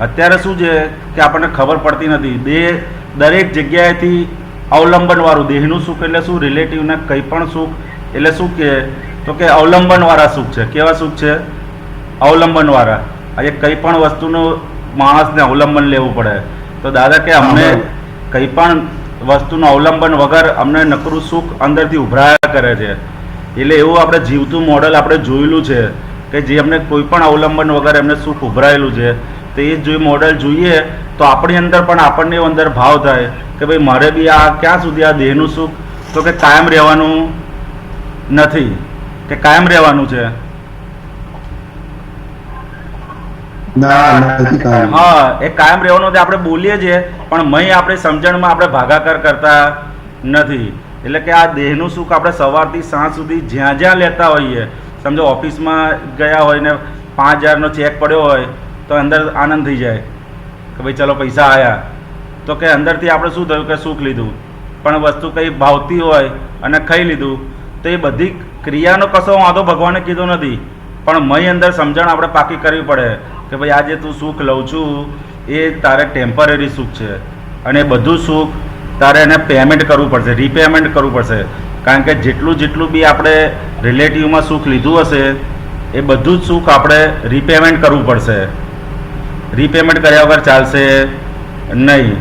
અત્યારે શું છે કે આપણને ખબર પડતી નથી. દરેક જગ્યાએથી અવલંબનવાળું દેહનું સુખ એટલે શું, રિલેટિવ ને કંઈ પણ સુખ એટલે શું કે તો કે અવલંબનવાળા સુખ છે. કેવા સુખ છે? અવલંબનવાળા. આજે કંઈ પણ વસ્તુનું માણસને અવલંબન લેવું પડે. તો દાદા કે અમને કંઈ પણ વસ્તુનું અવલંબન વગર અમને નકરું સુખ અંદરથી ઉભરાયા કરે છે. એટલે એવું આપણે જીવતું મોડલ આપણે જોયેલું છે કે જે અમને કોઈ પણ અવલંબન વગર એમને સુખ ઉભરાયેલું છે. તો એ જો મોડલ જોઈએ તો આપણી અંદર પણ આપણને એવો અંદર ભાવ થાય કે ભાઈ મારે બી આ ક્યાં સુધી આ દેહનું સુખ તો કે કાયમ રહેવાનું નથી, કે કાયમ રહેવાનું છે. હા, એ કાયમ રહેવાનું આપણે બોલીએ છીએ પણ મય આપણી સમજણમાં આપણે ભાગાકાર કરતા નથી. એટલે કે આ દેહનું સુખ આપણે સવારથી સાંજ સુધી જ્યાં જ્યાં લેતા હોઈએ, સમજો ઓફિસમાં ગયા હોય ને 5000નો ચેક પડ્યો હોય તો અંદર આનંદ થઈ જાય કે ભાઈ ચલો પૈસા આવ્યા, તો કે અંદરથી આપણે શું થયું કે સુખ લીધું. પણ વસ્તુ કંઈ ભાવતી હોય અને ખાઈ લીધું તો એ બધી ક્રિયાનો કશો વાંધો ભગવાને કીધો નથી, પણ મય અંદર સમજણ આપણે પાકી કરવી પડે કે ભાઈ આ જે તું સુખ લઉં છું એ તારે ટેમ્પરરી સુખ છે અને એ બધું સુખ તારે એને પેમેન્ટ કરવું પડશે, રીપેમેન્ટ કરવું પડશે. કારણ કે જેટલું બી આપણે રિલેટિવમાં સુખ લીધું હશે એ બધું જ સુખ આપણે રીપેમેન્ટ કરવું પડશે. રીપેમેન્ટ કર્યા વગર ચાલશે નહીં,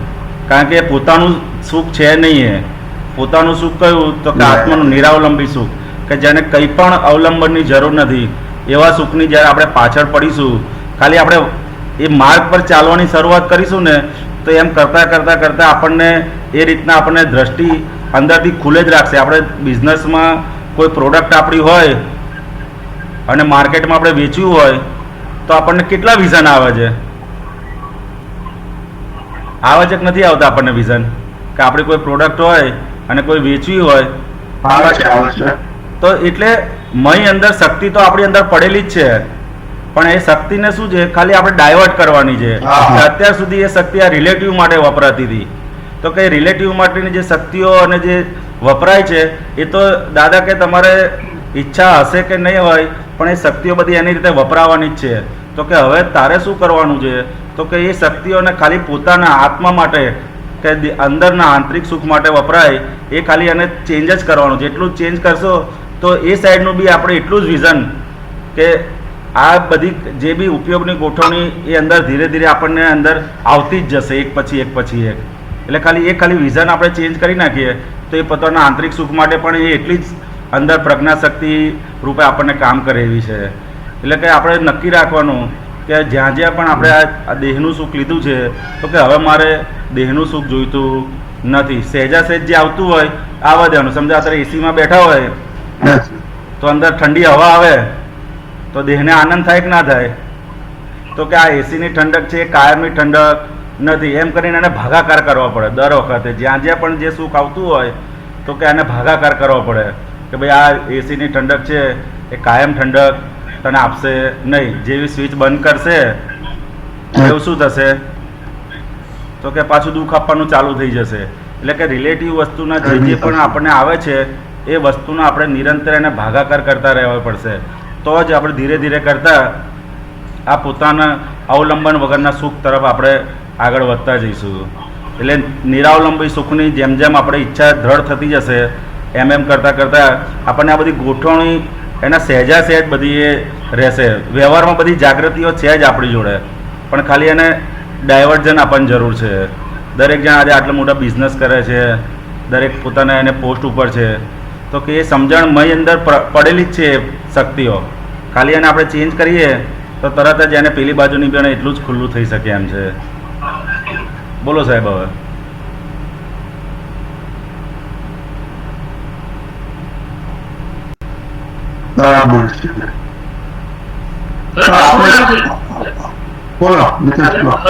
કારણ કે પોતાનું સુખ છે નહીં. એ પોતાનું સુખ કયું તો કે આત્માનું નિરાવલંબી સુખ, કે જેને કંઈ પણ અવલંબનની જરૂર નથી. એવા સુખની જ્યારે આપણે પાછળ પડીશું, ખાલી આપણે એ માર્ગ પર ચાલવાની શરૂઆત કરીશું ને તો એમ કરતાં આપણને એ રીતના આપણને દ્રષ્ટિ અંદરથી ખુલે જ રાખશે. આપણે બિઝનેસમાં કોઈ પ્રોડક્ટ આપણી હોય અને માર્કેટમાં આપણે વેચવું હોય તો આપણને કેટલા વિઝન આવે છે કે નથી આવતા આપણને વિઝન, કે આપણી કોઈ પ્રોડક્ટ હોય અને કોઈ વેચવી હોય આવે છે. તો એટલે મય અંદર શક્તિ તો આપણી અંદર પડેલી જ છે, પણ એ શક્તિને શું છે ખાલી આપણે ડાયવર્ટ કરવાની છે. અત્યાર સુધી એ શક્તિ આ રિલેટિવ માટે વપરાતી હતી, તો કે રિલેટિવ માટેની જે શક્તિઓ અને જે વપરાય છે એ તો દાદા કે તમારે ઈચ્છા હશે કે નહીં હોય પણ એ શક્તિઓ બધી એની રીતે વપરાવાની જ છે. તો કે હવે તારે શું કરવાનું છે તો કે એ શક્તિઓને ખાલી પોતાના આત્મા માટે કે અંદરના આંતરિક સુખ માટે વપરાય, એ ખાલી એને ચેન્જ જ કરવાનું છે. એટલું જ ચેન્જ કરશો તો એ સાઈડનું બી આપણે એટલું જ વિઝન કે આ બધી જે બી ઉપયોગની ગોઠવણી એ અંદર ધીરે ધીરે આપણને અંદર આવતી જ જશે, એક પછી એક. એટલે ખાલી વિઝન આપણે ચેન્જ કરી નાખીએ તો એ પોતાના આંતરિક સુખ માટે પણ એ એટલી જ અંદર પ્રજ્ઞાશક્તિ રૂપે આપણને કામ કરે એવી છે. એટલે કે આપણે નક્કી રાખવાનું કે જ્યાં પણ આપણે આ દેહનું સુખ લીધું છે તો કે હવે મારે દેહનું સુખ જોઈતું નથી. સહેજ જે આવતું હોય આવવા દેવાનું. સમજા અત્યારે એસીમાં બેઠા હોય તો અંદર ઠંડી હવા આવે તો દેહને આનંદ થાય કે ના થાય? તો કે આ એસીની ઠંડક છે એ કાયમની ઠંડક નથી, એમ કરીને એને ભાગાકાર કરવા પડે. દર વખતે જ્યાં પણ જે સુખ આવતું હોય તો કે એને ભાગાકાર કરવો પડે કે ભાઈ આ એસીની ઠંડક છે એ કાયમ ઠંડક તને આપશે નહીં. જેવી સ્વિચ બંધ કરશે એવું શું થશે તો કે પાછું દુઃખ આપવાનું ચાલુ થઈ જશે. એટલે કે રિલેટિવ વસ્તુના જે પણ આપણને આવે છે એ વસ્તુનો આપણે નિરંતર એને ભાગાકાર કરતા રહેવા પડશે, તો જ આપણે ધીરે ધીરે કરતાં આ પોતાના અવલંબન વગરના સુખ તરફ આપણે આગળ વધતા જઈશું. એટલે નિરાવલંબી સુખની જેમ આપણે ઈચ્છા દ્રઢ થતી જશે એમ કરતાં આપણને આ બધી ગોઠવણી એના સહેજ બધી એ રહેશે. વ્યવહારમાં બધી જાગૃતિઓ છે જ આપણી જોડે, પણ ખાલી એને ડાયવર્ઝન આપવાની જરૂર છે. દરેક જણ આજે આટલા મોટા બિઝનેસ કરે છે, દરેક પોતાના એને પોસ્ટ ઉપર છે, તો કે એ સમજણ મય અંદર પડેલી જ છે શક્તિઓ. ખાલી એને આપણે ચેન્જ કરીએ તો તરત જ એને પેલી બાજુની પણ એટલું જ ખુલ્લું થઈ શકે એમ છે. બોલો સાહેબ. હવે બરાબર છે. બોલો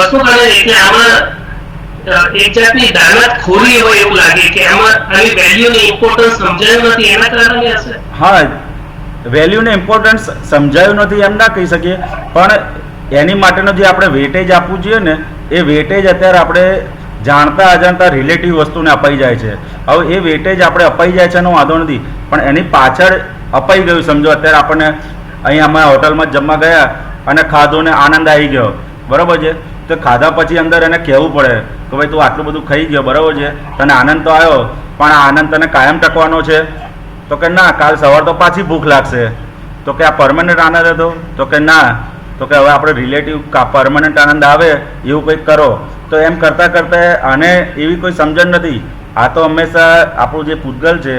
શું કરે કે આમાં એક જાતની દાનત ખોરી હોય એવું લાગે કે આમાં આની વેલ્યુની ઇમ્પોર્ટન્સ સમજાયું નથી, એના કારણે હશે. હા, વેલ્યુને ઇમ્પોર્ટન્સ સમજાયું નથી એમ ના કહી શકીએ, પણ એની માટેનો જે આપણે વેટેજ આપવું જોઈએ ને એ વેટેજ અત્યારે આપણે જાણતા અજાણતા રિલેટિવ વસ્તુને અપાઈ જાય છે. હવે એ વેટેજ આપણે અપાઈ જાય છે એનો વાંધો નથી, પણ એની પાછળ અપાઈ ગયું. સમજો અત્યારે આપણને અહીંયા અમે હોટલમાં જમવા ગયા અને ખાધો ને આનંદ આવી ગયો, બરાબર છે, તો ખાધા પછી અંદર એને કહેવું પડે કે ભાઈ તું આટલું બધું ખાઈ ગયો, બરાબર છે, તને આનંદ તો આવ્યો પણ આ આનંદ તને કાયમ ટકવાનો છે? તો કે ના, કાલ સવાર તો પાછી ભૂખ લાગશે. તો કે આ પરમનન્ટ આનંદ હતો? તો કે ના. તો કે હવે આપણે રિલેટિવ પરમનન્ટ આનંદ આવે એવું કંઈક કરો. તો એમ કરતાં આને એવી કોઈ સમજણ નથી. આ તો હંમેશા આપણું જે પૂતગલ છે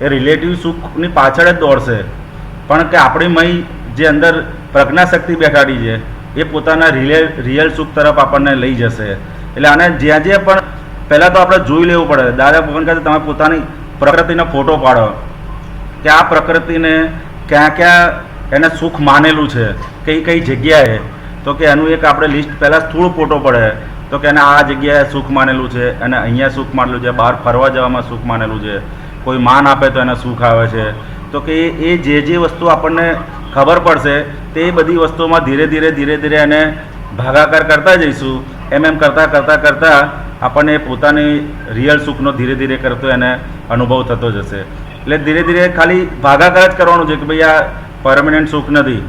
એ રિલેટિવ સુખની પાછળ જ દોડશે, પણ કે આપણી મય જે અંદર પ્રજ્ઞાશક્તિ બેઠાડી છે એ પોતાના રિયલ સુખ તરફ આપણને લઈ જશે. એટલે આને જ્યાં પણ પહેલાં તો આપણે જોઈ લેવું પડે. દાદા ભગવાન કહે તમે પોતાની પ્રકૃતિનો ફોટો પાડો કે આ પ્રકૃતિને ક્યાં એને સુખ માનેલું છે, કઈ જગ્યાએ. તો કે એનું એક આપણે લિસ્ટ પહેલાં થોડું ફોટો પડે તો કે એને આ જગ્યાએ સુખ માનેલું છે, અને અહીંયા સુખ માનેલું છે, બહાર ફરવા જવામાં સુખ માનેલું છે, કોઈ માન આપે તો એને સુખ આવે છે. તો કે એ જે વસ્તુ આપણને ખબર પડશે તે બધી વસ્તુઓમાં ધીરે ધીરે એને ભાગાકાર કરતા જઈશું. એમ કરતાં આપણને પોતાની રિયલ સુખનો ધીરે ધીરે કરતો એને અનુભવ થતો જશે. એટલે ધીરે ધીરે ખાલી ભાગાકાર જ કરવાનું છે કે ભાઈ આ પરમનન્ટ સુખ નથી,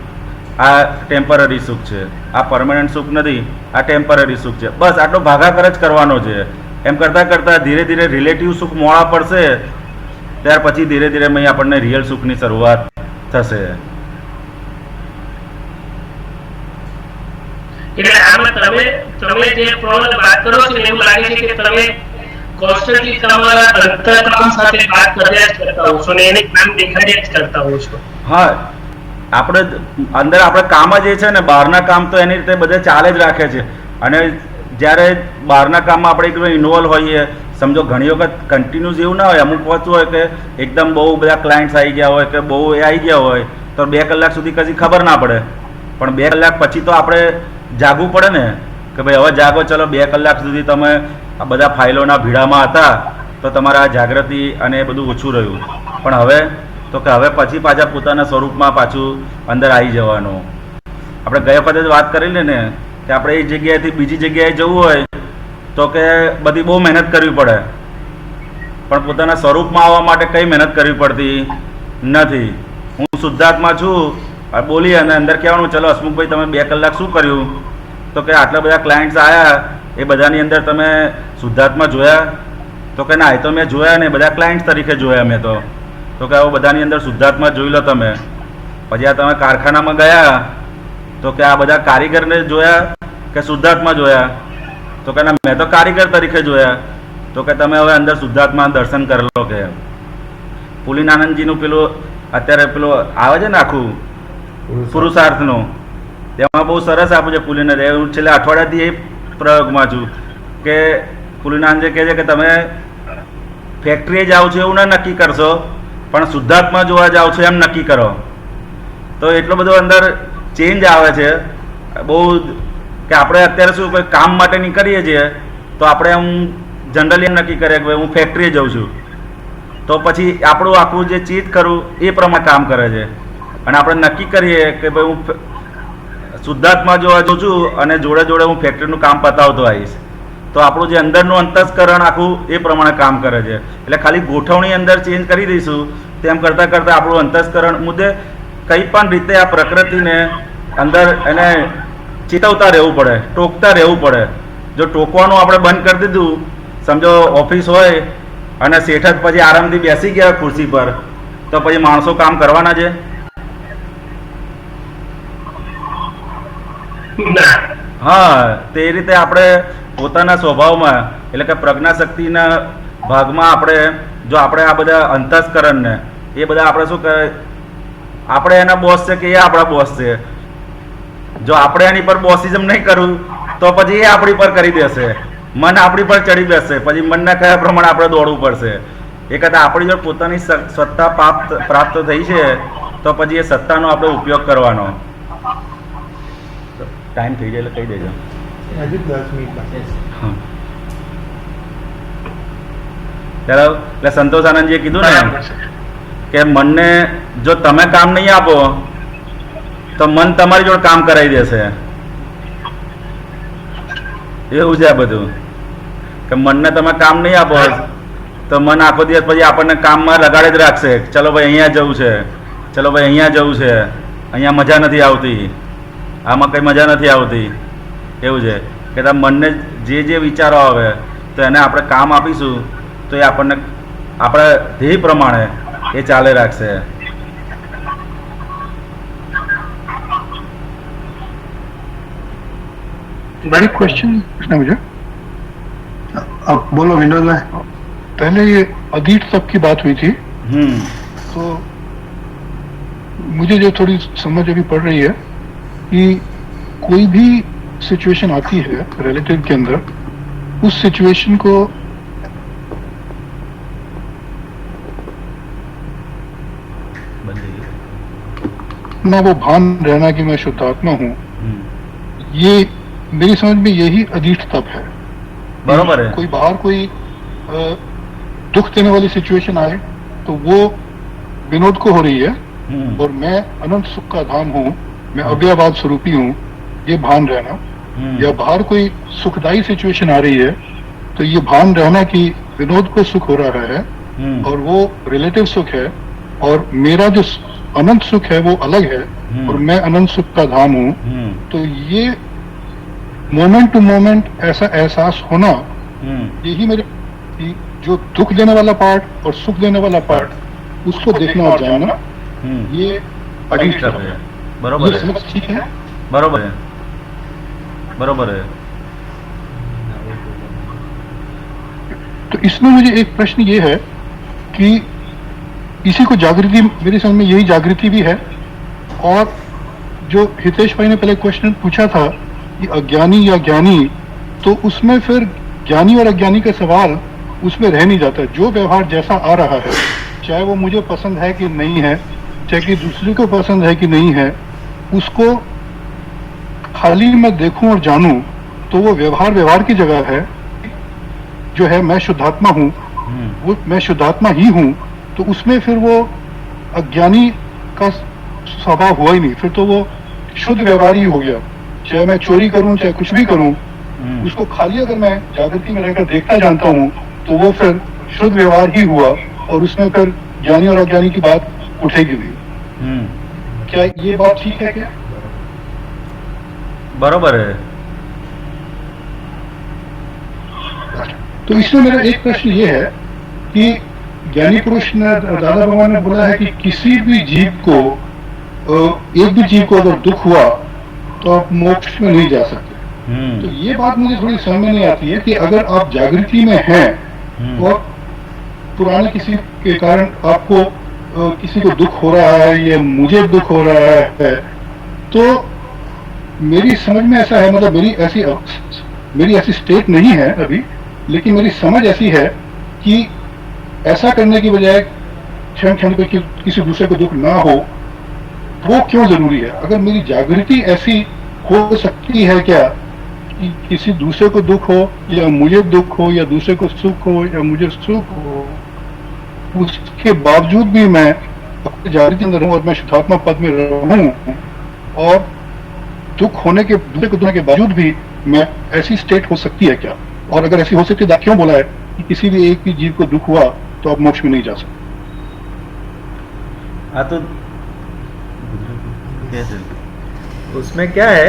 આ ટેમ્પરરી સુખ છે, આ પરમનન્ટ સુખ નથી, આ ટેમ્પરરી સુખ છે. બસ આટલો ભાગાકાર જ કરવાનો છે. એમ કરતાં કરતાં ધીરે ધીરે રિલેટિવ સુખ મોડા પડશે, ત્યાર પછી ધીરે ધીરે આપણને રિયલ સુખની શરૂઆત થશે. એટલે આમાં તમે જે પ્રોબ્લેમ વાત કરો છો એવું લાગે છે કે તમે કોન્સ્ટન્ટલી તમારા અંતરકામ સાથે વાત કર્યા જ કરતા હો છો ને એને કામ દેખાડ્યા જ કરતા હો છો. હા, આપણે અંદર આપણે કામ જ એ છે ને, બહારના કામ તો એની રીતે બધે ચાલે જ રાખે છે. અને જ્યારે બહારના કામમાં આપણે એકદમ ઇન્વોલ્વ હોઈએ, સમજો ઘણી વખત કન્ટિન્યુઅસ એવું ના હોય, અમુક વસ્તુ હોય કે એકદમ બહુ બધા ક્લાયન્ટ્સ આવી ગયા હોય કે બહુ એ આવી ગયા હોય તો 2 કલાક સુધી કશી ખબર ના પડે. પણ 2 કલાક પછી તો આપણે જાગવું પડે ને કે ભાઈ હવે જાગો, ચલો 2 કલાક સુધી તમે આ બધા ફાઇલોના ભીડામાં હતા તો તમારા જાગૃતિ અને એ બધું ઓછું રહ્યું. પણ હવે તો કે હવે પછી પાછા પોતાના સ્વરૂપમાં પાછું અંદર આવી જવાનું. આપણે ગયા વખતે જ વાત કરેલી ને કે આપણે એક જગ્યાએથી બીજી જગ્યાએ જવું હોય તો કે બધી બહુ મહેનત કરવી પડે, પણ પોતાના સ્વરૂપમાં આવવા માટે કંઈ મહેનત કરવી પડતી નથી. હું શુદ્ધાત્મા છું બોલી અને અંદર કહેવાનું, ચલો હસમુખભાઈ તમે 2 કલાક શું કર્યું? તો કે આટલા બધા ક્લાયન્ટ્સ આવ્યા, એ બધાની અંદર તમે શુદ્ધાત્મા જોયા? તો કે ના, એ તો મેં જોયા ને, બધા ક્લાયન્ટ્સ તરીકે જોયા મેં તો કે આવો બધાની અંદર શુદ્ધાત્મા જોઈ લો તમે. પછી આ તમે કારખાનામાં ગયા તો કે આ બધા કારીગરને જોયા કે શુદ્ધાત્મા જોયા? તો કે ના, મેં તો કારીગર તરીકે જોયા. તો કે તમે હવે અંદર શુદ્ધાત્મા દર્શન કરી લો. કે પુલિનાનંદજીનું પેલું અત્યારે પેલું આવે છે ને આખું પુરુષાર્થનું, તેમાં બહુ સરસ આપ્યું છે પુલિનાનંદ. હું છેલ્લા અઠવાડિયાથી એ પ્રયોગમાં છું કે પુલિનાનંદ કહે છે કે તમે ફેક્ટરીએ જાઓ છો એવું ના નક્કી કરશો, પણ શુદ્ધાત્મા જોવા જાઓ છો એમ નક્કી કરો. તો એટલો બધો અંદર ચેન્જ આવે છે બહુ, કે આપણે અત્યારે શું કોઈ કામ માટે નીકળીએ છીએ તો આપણે એમ જનરલી એમ નક્કી કરીએ કે ભાઈ હું ફેક્ટરીએ જાઉં છું, તો પછી આપણું આખું જે ચીજ કરું એ પ્રમાણે કામ કરે છે. અને આપણે નક્કી કરીએ કે ભાઈ હું શુદ્ધાત્મા જોવા જાઉં છું અને જોડે જોડે હું ફેક્ટરીનું કામ પતાવતો આવીશ, તો આપણું જે અંદરનું અંતસ્કરણ આખું એ પ્રમાણે કામ કરે છે. એટલે ખાલી ગોઠવણી અંદર ચેન્જ કરી દઈશું, તેમ કરતાં કરતાં આપણું અંતસ્કરણ મુદ્દે કંઈ પણ રીતે આ પ્રકૃતિને અંદર એને ચેતવતા રહેવું પડે, ટોકતા રહેવું પડે. જો ટોકવાનું આપણે બંધ કરી દીધું, સમજો ઓફિસ હોય અને શેઠ જ પછી આરામથી બેસી ગયા ખુરશી પર, તો પછી માણસો કામ કરવાના છે? હા, તે રીતે આપણે પોતાના સ્વભાવમાં એટલે કે પ્રજ્ઞાશક્તિના ભાગમાં આપણે જો આપણે આ બધા અંતસ્કરણને એ બધા આપણે શું કહે, આપણે એના બોસ છે કે એ આપણા બોસ છે. જો આપણે એની પર બોસિઝમ નહીં કરવું તો પછી એ આપણી પર કરી દેશે, મન આપણી પર ચડી બેસશે, પછી મનના કયા પ્રમાણે આપણે દોડવું પડશે. એ કરતાં આપણી જો પોતાની સત્તા પ્રાપ્ત થઈ છે તો પછી એ સત્તાનો આપણે ઉપયોગ કરવાનો. ટાઈમ થઈ જાય એટલે કહી દેજો. હજુ 10 મિનિટ બાકી. ચાલો, એટલે સંતોષ આનંદજીએ કીધું ને કે મનને જો તમે કામ નહીં આપો તો મન તમારી જોડે કામ કરાવી દેશે. એવું છે આ બધું કે મનને તમે કામ નહીં આપો તો મન આખો દિવસ પછી આપણને કામમાં લગાડે જ રાખશે. ચલો ભાઈ અહીંયા જવું છે, ચલો ભાઈ અહીંયા જવું છે, અહીંયા મજા નથી આવતી, આમાં કંઈ મજા નથી આવતી. એવું છે કે મનને જે વિચારો આવે તો એને આપણે કામ આપીશું તો એ આપણને આપણા ધ્યેય પ્રમાણે એ ચાલે રાખશે. बड़ी क्वेश्चन पूछना मुझे. अब बोलो विनोद भाई. पहले ये अधीट तप की बात हुई थी, तो मुझे जो थोड़ी समझ अभी पड़ रही है कि कोई भी सिचुएशन आती है रिलेटिव के अंदर, उस सिचुएशन को ना वो भान रहना कि मैं शुद्धात्मा हूँ, ये मेरी समझ में यही अधीष्ट तप है. बरोबर है. कोई बाहर कोई दुख देने वाली सिचुएशन आए तो वो विनोद को हो रही है और मैं अनंत सुख का धाम हूँ, मैं अव्ययवाद स्वरूपी हूँ, ये भान रहना. या बाहर कोई सुखदायी सिचुएशन आ रही है तो ये भान रहना कि विनोद को सुख हो रहा है और वो रिलेटिव सुख है और मेरा जो अनंत सुख है वो अलग है और मैं अनंत सुख का धाम हूँ, तो ये मोमेंट टू मोमेंट ऐसा एहसास होना, यही मेरे कि जो दुख देने वाला पार्ट और सुख देने वाला पार्ट उसको देखना और जानना, ये अडिट है। बरोबर ये है, समझ ठीक है? बरोबर है, बरोबर है। तो इसमें मुझे एक प्रश्न ये है कि इसी को जागृति, मेरे समझ में यही जागृति भी है। और जो हितेश भाई ने पहले क्वेश्चन पूछा था कि अज्ञानी या ज्ञानी, तो उसमें फिर ज्ञानी और अज्ञानी का सवाल उसमें रह नहीं जाता। जो व्यवहार जैसा आ रहा है, चाहे वो मुझे पसंद है कि नहीं है, चाहे कि दूसरे को पसंद है कि नहीं है, उसको खाली मैं देखूं और जानूं, तो वो व्यवहार की जगह है। जो है मैं शुद्धात्मा हूँ, वो मैं शुद्धात्मा ही हूँ, तो उसमें फिर वो अज्ञानी का स्वभाव हुआ ही नहीं, फिर तो वो शुद्ध व्यवहार ही हो गया। चाहे मैं चोरी करूं, चाहे कुछ भी करूं, उसको खाली अगर मैं जागृति में रहकर देखता जानता हूँ, तो वो फिर शुद्ध व्यवहार ही हुआ और उसमें फिर ज्ञानी और अज्ञानी की बात उठेगी नहीं। क्या ये बात ठीक है क्या? बरोबर है। तो इसमें मेरा एक प्रश्न ये है कि ज्ञानी पुरुष ने, दादा भगवान ने बोला है कि किसी भी जीव को, एक भी जीव को अगर दुख हुआ तो आप मोक्ष में नहीं जा सकते। तो ये बात मुझे थोड़ी समझ में नहीं आती है कि अगर आप जागृति में हैं और पुराने किसी के कारण आपको किसी को दुख हो रहा है या मुझे दुख हो रहा है, तो मेरी समझ में ऐसा है, मतलब मेरी ऐसी स्टेट नहीं है अभी, लेकिन मेरी समझ ऐसी है कि ऐसा करने की बजाय क्षण क्षण पे किसी दूसरे को दुख ना हो, वो क्यों जरूरी है? अगर मेरी जागृति ऐसी हो सकती है क्या कि किसी दूसरे को दुख हो या मुझे दुख हो या दूसरे को सुख हो या मुझे सुख हो, उसके बावजूद भी मैं अपनी जागृति अंदर रहूं और मैं शुद्धात्मा पद में रहूं, और दुख होने के, दूसरे को दुख के बावजूद भी मैं, ऐसी स्टेट हो सकती है क्या? और अगर ऐसी हो सकती है, क्यों बोला है कि किसी भी एक भी जीव को दुख हुआ तो आप मोक्ष में नहीं जा सकते? हाँ, तो उसमें क्या है,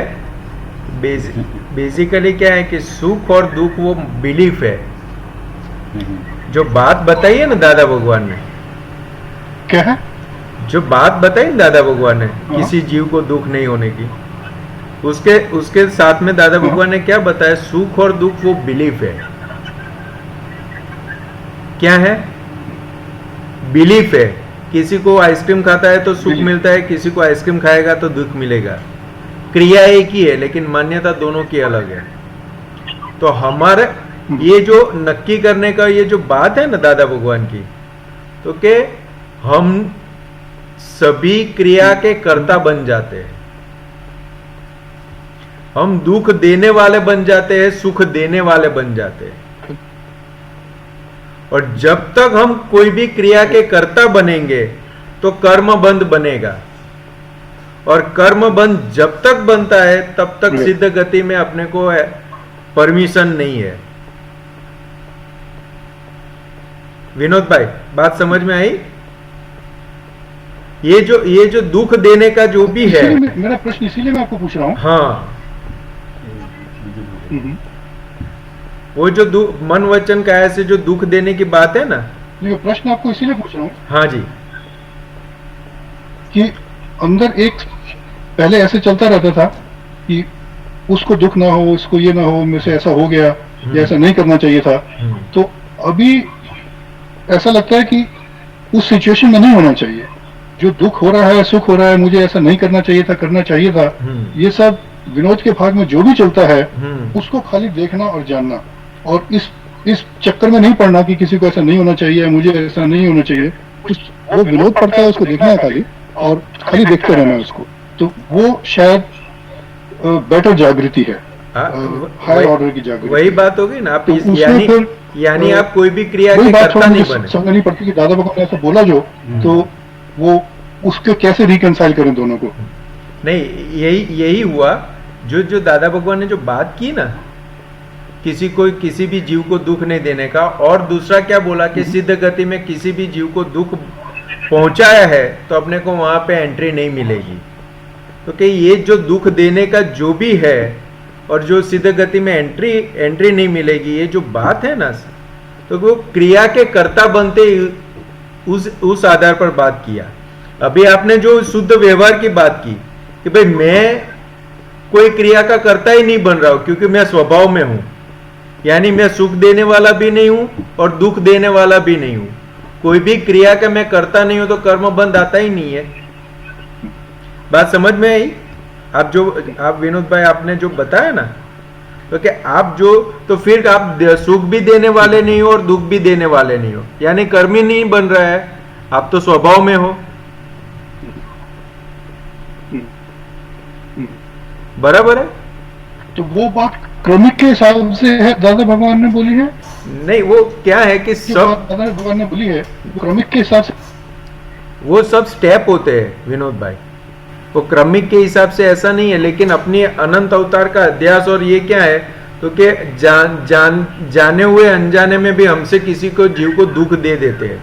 बेसिकली क्या है कि सुख और दुख वो बिलीफ है। जो बात बताई है ना दादा भगवान ने, क्या है जो बात बताई ना दादा भगवान ने किसी जीव को दुख नहीं होने की, उसके साथ में दादा भगवान ने क्या बताया? सुख और दुख वो बिलीफ है। क्या है? बिलीफ है। किसी को आइसक्रीम खाता है तो सुख मिलता है, किसी को आइसक्रीम खाएगा तो दुख मिलेगा। क्रिया एक ही है लेकिन मान्यता दोनों की अलग है। तो हमारे ये जो नक्की करने का ये जो बात है ना दादा भगवान की, तो के हम सभी क्रिया के कर्ता बन जाते हैं। हम दुख देने वाले बन जाते हैं, सुख देने वाले बन जाते हैं। और जब तक हम कोई भी क्रिया के कर्ता बनेंगे तो कर्म बंध बनेगा, और कर्म बंध जब तक बनता है तब तक सिद्ध गति में अपने को परमिशन नहीं है। विनोद भाई, बात समझ में आई? ये जो दुख देने का जो भी है, मेरा प्रश्न इसीलिए मैं आपको पूछ रहा हूँ। हाँ, वो जो मन वचन काया से जो दुख देने की बात है ना, ये प्रश्न आपको इसीलिए पूछ रहा हूँ। हाँ जी, कि अंदर एक पहले ऐसे चलता रहता था कि उसको दुख ना हो, उसको ये ना हो, मेरे से ऐसा हो गया या ऐसा नहीं करना चाहिए था। तो अभी ऐसा लगता है कि उस सिचुएशन में नहीं होना चाहिए। जो दुख हो रहा है, सुख हो रहा है, मुझे ऐसा नहीं करना चाहिए था, करना चाहिए था, ये सब विनोद के भाग में जो भी चलता है उसको खाली देखना और जानना, और इस चक्कर में नहीं पड़ना कि किसी को ऐसा नहीं होना चाहिए, मुझे ऐसा नहीं होना चाहिए। वो विनोद पड़ता है, उसको देखना है खाली, और खाली देखते रहना है उसको। तो वो शायद बेटर जागृति है, हायर ऑर्डर की जागृति। वही बात होगी ना। आप तो यानी आप कोई भी क्रिया के कर्ता नहीं बने। समझ नहीं पड़ती कि दादा भगवान ने ऐसा बोला जो, तो वो उसके कैसे रिकंसाइल करें दोनों को। नहीं, यही हुआ जो दादा भगवान ने जो बात की ना, किसी भी जीव को दुख नहीं देने का। और दूसरा क्या बोला कि सिद्ध गति में किसी भी जीव को दुख पहुंचाया है तो अपने को वहां पे एंट्री नहीं मिलेगी। तो कि ये जो दुख देने का जो भी है और जो सीधे गति में एंट्री नहीं मिलेगी, ये जो बात है ना, तो वो क्रिया के कर्ता बनते उस आधार पर बात किया। अभी आपने जो शुद्ध व्यवहार की बात की कि भाई मैं कोई क्रिया का कर्ता ही नहीं बन रहा हूं क्योंकि मैं स्वभाव में हूं, यानी मैं सुख देने वाला भी नहीं हूं और दुख देने वाला भी नहीं हूं। कोई भी क्रिया का मैं करता नहीं हूं तो कर्म बंध आता ही नहीं है। बात समझ में आई? आप विनोद भाई आपने जो बताया ना, तो क्या आप जो, तो फिर आप सुख भी देने वाले नहीं हो और दुख भी देने वाले नहीं हो, यानी कर्म ही नहीं बन रहा है, आप तो स्वभाव में हो। बराबर है? तो वो बात क्रमिक के हिसाब से है, दादा भगवान ने बोली है? नहीं, वो क्या है कि सब दादा भगवान ने बोली है वो क्रमिक के हिसाब से, वो सब स्टेप होते हैं विनोद भाई, वो क्रमिक के हिसाब से ऐसा नहीं है। लेकिन अपनी अनंत अवतार का अध्यास और ये क्या है, तो कि जाने हुए अनजाने में भी हमसे किसी को जीव को दुख दे देते हैं,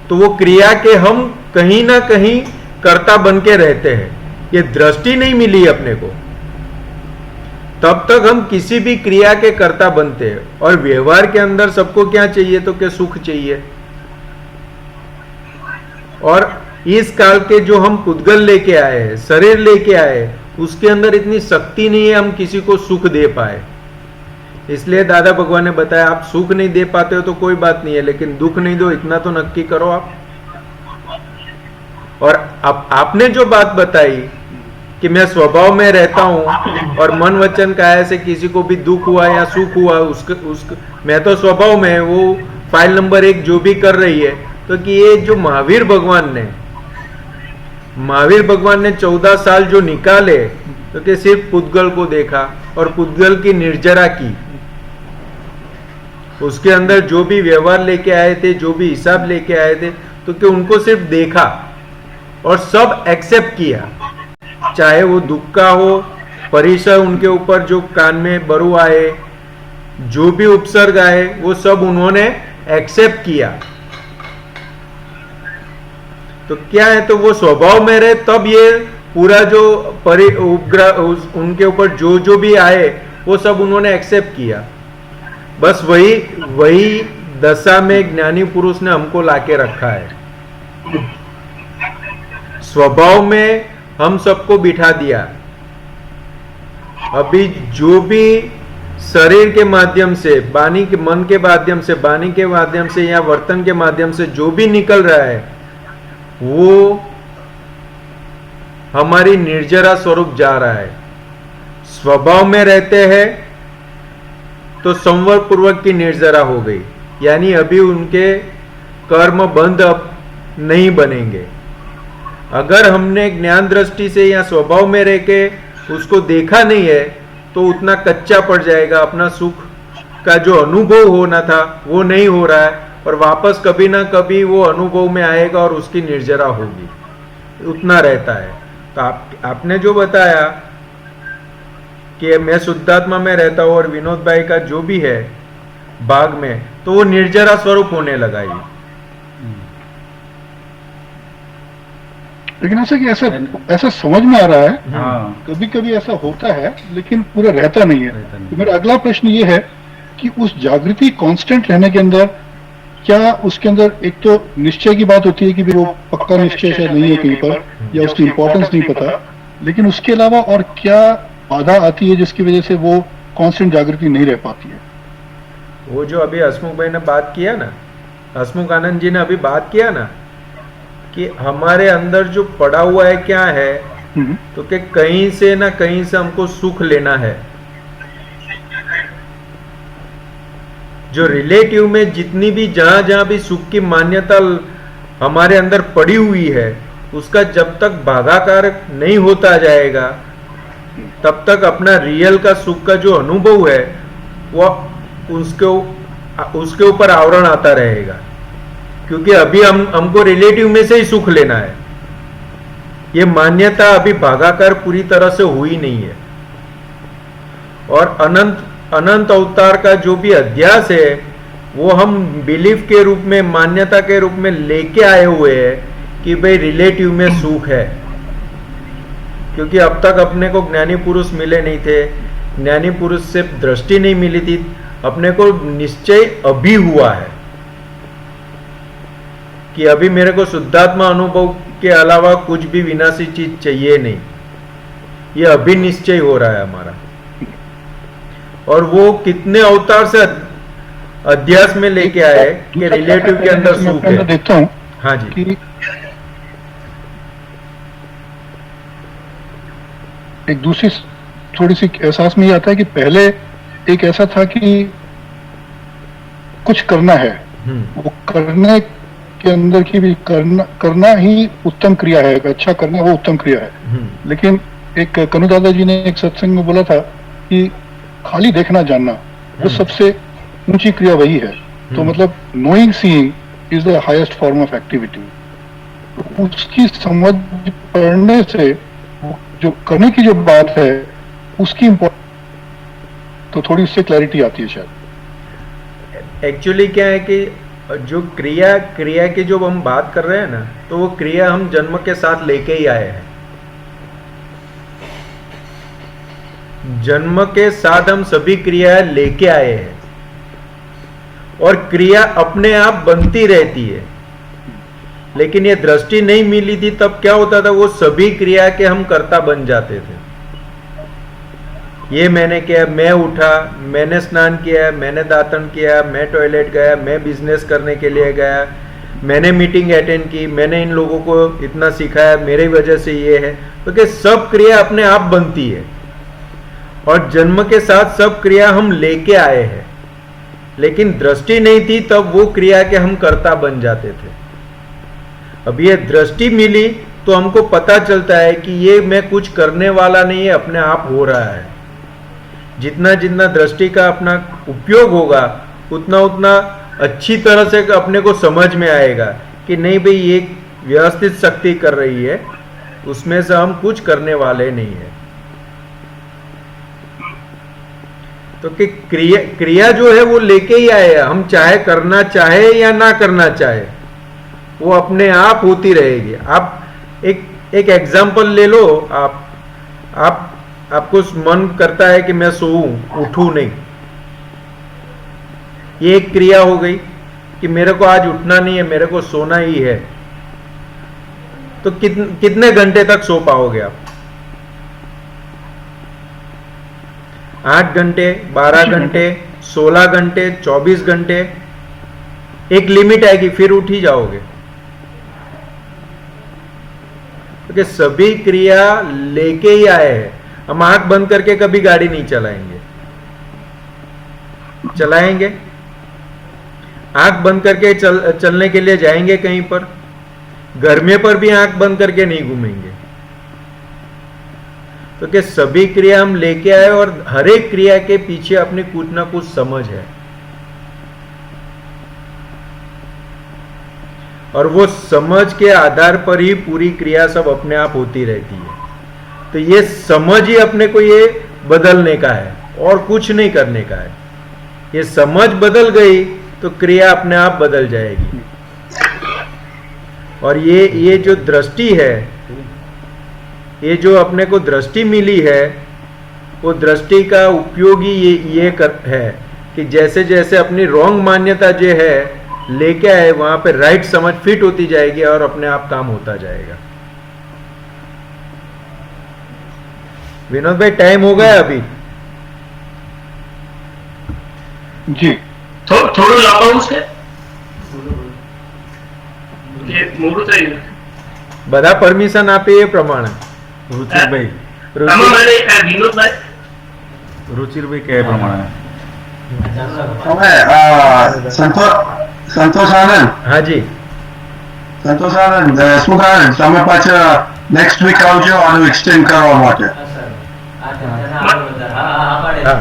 तो वो क्रिया के हम कहीं ना कहीं कर्ता बन के रहते हैं। ये दृष्टि नहीं मिली अपने को, तब तक हम किसी भी क्रिया के कर्ता बनते हैं। और व्यवहार के अंदर सबको क्या चाहिए, तो क्या सुख चाहिए। और इस काल के जो हम पुद्गल लेके आए हैं, शरीर लेके आए, उसके अंदर इतनी शक्ति नहीं है हम किसी को सुख दे पाए। इसलिए दादा भगवान ने बताया आप सुख नहीं दे पाते हो तो कोई बात नहीं है, लेकिन दुख नहीं दो, इतना तो नक्की करो आप। और आपने जो बात बताई कि मैं स्वभाव में रहता हूं और मन वचन काया से किसी को भी दुख हुआ या सुख हुआ उसके मैं तो स्वभाव में, वो फाइल नंबर 1 जो भी कर रही है। तो कि ये जो महावीर भगवान ने 14 साल जो निकाले, तो कि सिर्फ पुद्गल को देखा और पुद्गल की निर्जरा की, उसके अंदर जो भी व्यवहार लेके आए थे, जो भी हिसाब लेके आए थे, तो कि उनको सिर्फ देखा और सब एक्सेप्ट किया, चाहे वो दुख का हो, परिसर उनके ऊपर जो कान में बरु आए, जो भी उपसर्ग आए, वो सब उन्होंने एक्सेप्ट किया। तो क्या है, तो वो स्वभाव में रहे, तब ये पूरा जो उपग्रह उनके ऊपर जो भी आए वो सब उन्होंने एक्सेप्ट किया। बस वही दशा में ज्ञानी पुरुष ने हमको लाके रखा है। स्वभाव में हम सबको बिठा दिया। अभी जो भी शरीर के माध्यम से, वाणी के, मन के माध्यम से, वाणी के माध्यम से या वर्तन के माध्यम से जो भी निकल रहा है, वो हमारी निर्जरा स्वरूप जा रहा है। स्वभाव में रहते हैं तो संवर पूर्वक की निर्जरा हो गई, यानी अभी उनके कर्म बंध अब नहीं बनेंगे। अगर हमने ज्ञान दृष्टि से या स्वभाव में रह के उसको देखा नहीं है तो उतना कच्चा पड़ जाएगा, अपना सुख का जो अनुभव होना था वो नहीं हो रहा है, और वापस कभी ना कभी वो अनुभव में आएगा और उसकी निर्जरा होगी, उतना रहता है। तो आपने जो बताया कि मैं शुद्धात्मा में रहता हूं और विनोद भाई का जो भी है बाग में, तो वो निर्जरा स्वरूप होने लगा ये। लेकिन ऐसा कि ऐसा समझ में आ रहा है, कभी कभी ऐसा होता है लेकिन पूरा रहता नहीं है। तो मेरा अगला प्रश्न ये है कि उस जागृति कांस्टेंट रहने के अंदर क्या उसके अंदर एक तो निश्चय की बात होती है कि वो पक्का निश्चय शायद नहीं है कहीं पर, या उसकी इंपॉर्टेंस नहीं पता, लेकिन उसके अलावा और क्या बाधा आती है जिसकी वजह से वो कांस्टेंट जागृति नहीं रह पाती है? वो जो अभी हसमुख भाई ने बात किया ना, हसमुख आनंद जी ने अभी बात किया ना कि हमारे अंदर जो पड़ा हुआ है क्या है, तो कि कहीं से ना कहीं से हमको सुख लेना है। जो रिलेटिव में जितनी भी जहां भी सुख की मान्यता हमारे अंदर पड़ी हुई है, उसका जब तक भागाकार नहीं होता जाएगा तब तक अपना रियल का सुख का जो अनुभव है वो उसके ऊपर आवरण आता रहेगा, क्योंकि अभी हमको रिलेटिव में से ही सुख लेना है। ये मान्यता अभी भागाकार पूरी तरह से हुई नहीं है। और अनंत अवतार का जो भी अध्यास है वो हम बिलीफ के रूप में, मान्यता के रूप में लेके आए हुए हैं कि भाई रिलेटिव में सुख है, क्योंकि अब तक अपने को ज्ञानी पुरुष मिले नहीं थे, ज्ञानी पुरुष से दृष्टि नहीं मिली थी, अपने को निश्चय अभी हुआ है कि अभी मेरे को शुद्धात्मा अनुभव के अलावा कुछ भी विनाशी चीज चाहिए नहीं, ये अभी निश्चय हो रहा है हमारा। और वो कितने अवतार से अध्यास में लेके आए कि रिलेटिव के अंदर सुख है। देखता हूँ हाँ जी, कि एक दूसरी थोड़ी सी एहसास में ये आता है कि पहले एक ऐसा था कि कुछ करना है, वो करने के अंदर की भी करना ही उत्तम क्रिया है, अच्छा करना वो उत्तम क्रिया है। लेकिन एक कनु दादा जी ने एक सत्संग में बोला था कि खाली देखना जानना वो सबसे ऊंची क्रिया वही है। तो मतलब knowing seeing is the highest form of activity. उसकी समझ पढ़ने से जो करने की जो बात है उसकी इम्पोर्टेंस तो थोड़ी उससे क्लैरिटी आती है शायद। एक्चुअली क्या है कि जो क्रिया की जो हम बात कर रहे हैं ना, तो वो क्रिया हम जन्म के साथ लेके ही आए हैं। जन्म के साथ हम सभी क्रिया लेके आए हैं और क्रिया अपने आप बनती रहती है। लेकिन ये दृष्टि नहीं मिली थी तब क्या होता था, वो सभी क्रिया के हम कर्ता बन जाते थे। ये मैंने किया, मैं उठा, मैंने स्नान किया, मैंने दातन किया, मैं टॉयलेट गया, मैं बिजनेस करने के लिए गया, मैंने मीटिंग अटेंड की, मैंने इन लोगों को इतना सिखाया, मेरी वजह से ये है। तो क्या सब क्रिया अपने आप बनती है और जन्म के साथ सब क्रिया हम लेके आए हैं। लेकिन दृष्टि नहीं थी तब वो क्रिया के हम कर्ता बन जाते थे। अब ये दृष्टि मिली तो हमको पता चलता है कि ये मैं कुछ करने वाला नहीं है, अपने आप हो रहा है। जितना जितना दृष्टि का अपना उपयोग होगा उतना उतना अच्छी तरह से अपने को समझ में आएगा कि नहीं भाई ये व्यवस्थित शक्ति कर रही है, उसमें से हम कुछ करने वाले नहीं है। तो कि क्रिया जो है वो लेके ही आए, हम चाहे करना चाहे या ना करना चाहे वो अपने आप होती रहेगी। आप एक एग्जाम्पल ले लो, आपको मन करता है कि मैं सोऊं, उठूं नहीं, ये एक क्रिया हो गई कि मेरे को आज उठना नहीं है, मेरे को सोना ही है। तो कितने घंटे तक सो पाओगे आप? 8 घंटे, 12 घंटे, 16 घंटे, 24 घंटे, एक लिमिट आएगी, फिर उठ ही जाओगे। क्योंकि सभी क्रिया लेके ही आए हैं। हम आंख बंद करके कभी गाड़ी नहीं चलाएंगे, आंख बंद करके चलने के लिए जाएंगे कहीं पर, घर में पर भी आंख बंद करके नहीं घूमेंगे। तो क्या सभी क्रिया हम लेके आए और हर एक क्रिया के पीछे अपनी कुछ ना कुछ समझ है और वो समझ के आधार पर ही पूरी क्रिया सब अपने आप होती रहती है। तो ये समझ ही अपने को ये बदलने का है और कुछ नहीं करने का है। ये समझ बदल गई तो क्रिया अपने आप बदल जाएगी। और ये जो दृष्टि है, ये जो अपने को दृष्टि मिली है, वो दृष्टि का उपयोग ही ये है कि जैसे जैसे अपनी रॉन्ग मान्यता जो है लेके आए वहां पे राइट समझ फिट होती जाएगी और अपने आप काम होता जाएगा। विनोद भाई टाइम हो गया अभी जी, થોડું લાંબાવું છે કે મોડું થઈ ગયું? બધા પરમિશન આપે એ પ્રમાણે रुचिरભાઈ આમાં મારે વિનોદભાઈ रुचिरભાઈ કહે પ્રમાણે હવે સંતોષ આનંદ, हाँ जी, સંતોષ આનંદ, હસમુખ આનંદ, તમે પાછા નેક્સ્ટ વીક આવજો આનું એક્સટેન્ડ કરવા માટે. हाँ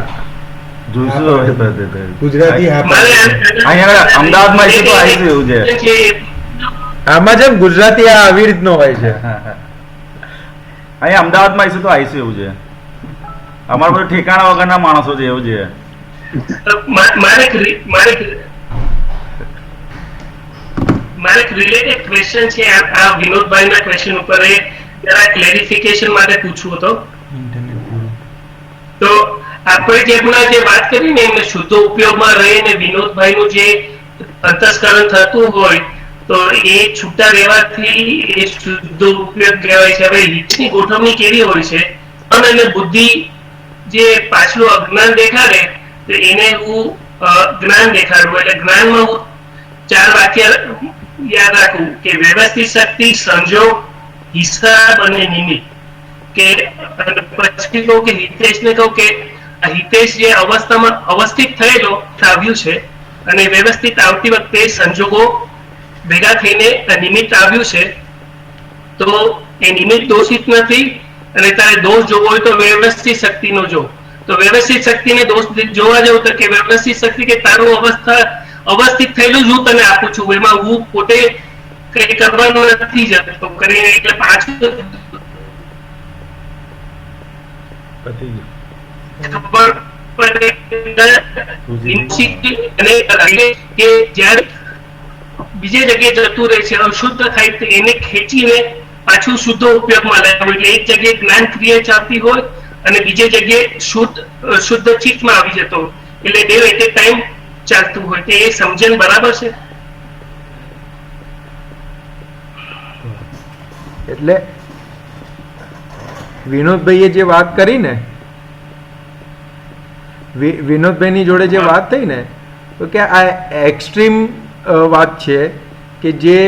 જોઈશું હવે ગુજરાતી હા મારે અહીંયા અમદાવાદમાં આવીશું તો આવીશું એવું છે. આમાં જેમ ગુજરાતી આ આવી રીતનો હોય છે. અહીંયા અમદાવાદમાં આવીશું તો આવીશું એવું છે. અમારા બધું ઠેકાણા વગરના માણસો છે એવું છે. મારે મારે એક રિલેટેડ ક્વેશ્ચન છે આ વિનોદભાઈના ક્વેશ્ચન ઉપર એ જરા ક્લેરિફિકેશન માટે પૂછવું હતો. તો આપણે જે હમણાં જે વાત કરી ને એમને શુદ્ધ ઉપયોગમાં રહીને વિનોદભાઈનું જે અંતસ્કરણ થતું હોય તો એ છૂટા રહેવાથી એ શુદ્ધ ઉપયોગ કહેવાય છે. હવે હિતની ગોઠવણી કેવી હોય છે અને બુદ્ધિ જે પાછલું અજ્ઞાન દેખાડે તો એને હું જ્ઞાન દેખાડવું. એટલે જ્ઞાનમાં હું 4 વાક્ય યાદ રાખવું કે વ્યવસ્થિત શક્તિ, સંજોગ, હિસાબ અને નિમિત્ત. કે પછી કહું કે હિતેશને કહું કે હિતેશ જે અવસ્થામાં અવસ્થિત થયેલો આવ્યું છે અને વ્યવસ્થિત આવતી વખતે સંજોગો ભેગા થઈને નિમિત્ત આવ્યું છે તો એ નિમિત્ત દોષિત નથી અને તારે દોષ જોવો હોય તો વ્યવસ્થિત શક્તિનો જો. તો વ્યવસ્થિત શક્તિને દોષ જોવા જવું તો કે વ્યવસ્થિત શક્તિ કે તારું અવસ્થિત થયેલું જ હું તને આપું છું, એમાં હું પોતે કઈ કરવાનું નથી જતો કરીને એટલે પાછું ખબર પડે કે જ્યારે બીજે જગ્યાએ જતું રહે છે અશુદ્ધ થાય તો એને ખેંચીને પાછું શુદ્ધ ઉપયોગમાં લાવવું. એટલે એક જગ્યાએ જ્ઞાન ક્રિયા ચાલતી હોય અને બીજે જગ્યાએ શુદ્ધ ચિત્તમાં આવી જતો એટલે બે એટ એ ટાઈમ ચાલતું હોય. તો એ સમજણ બરાબર છે? એટલે વિનોદભાઈએ જે વાત કરી ને, વિનોદભાઈની જોડે જે વાત થઈ ને તો કે આ એક્સ્ટ્રીમ વાત છે કે જે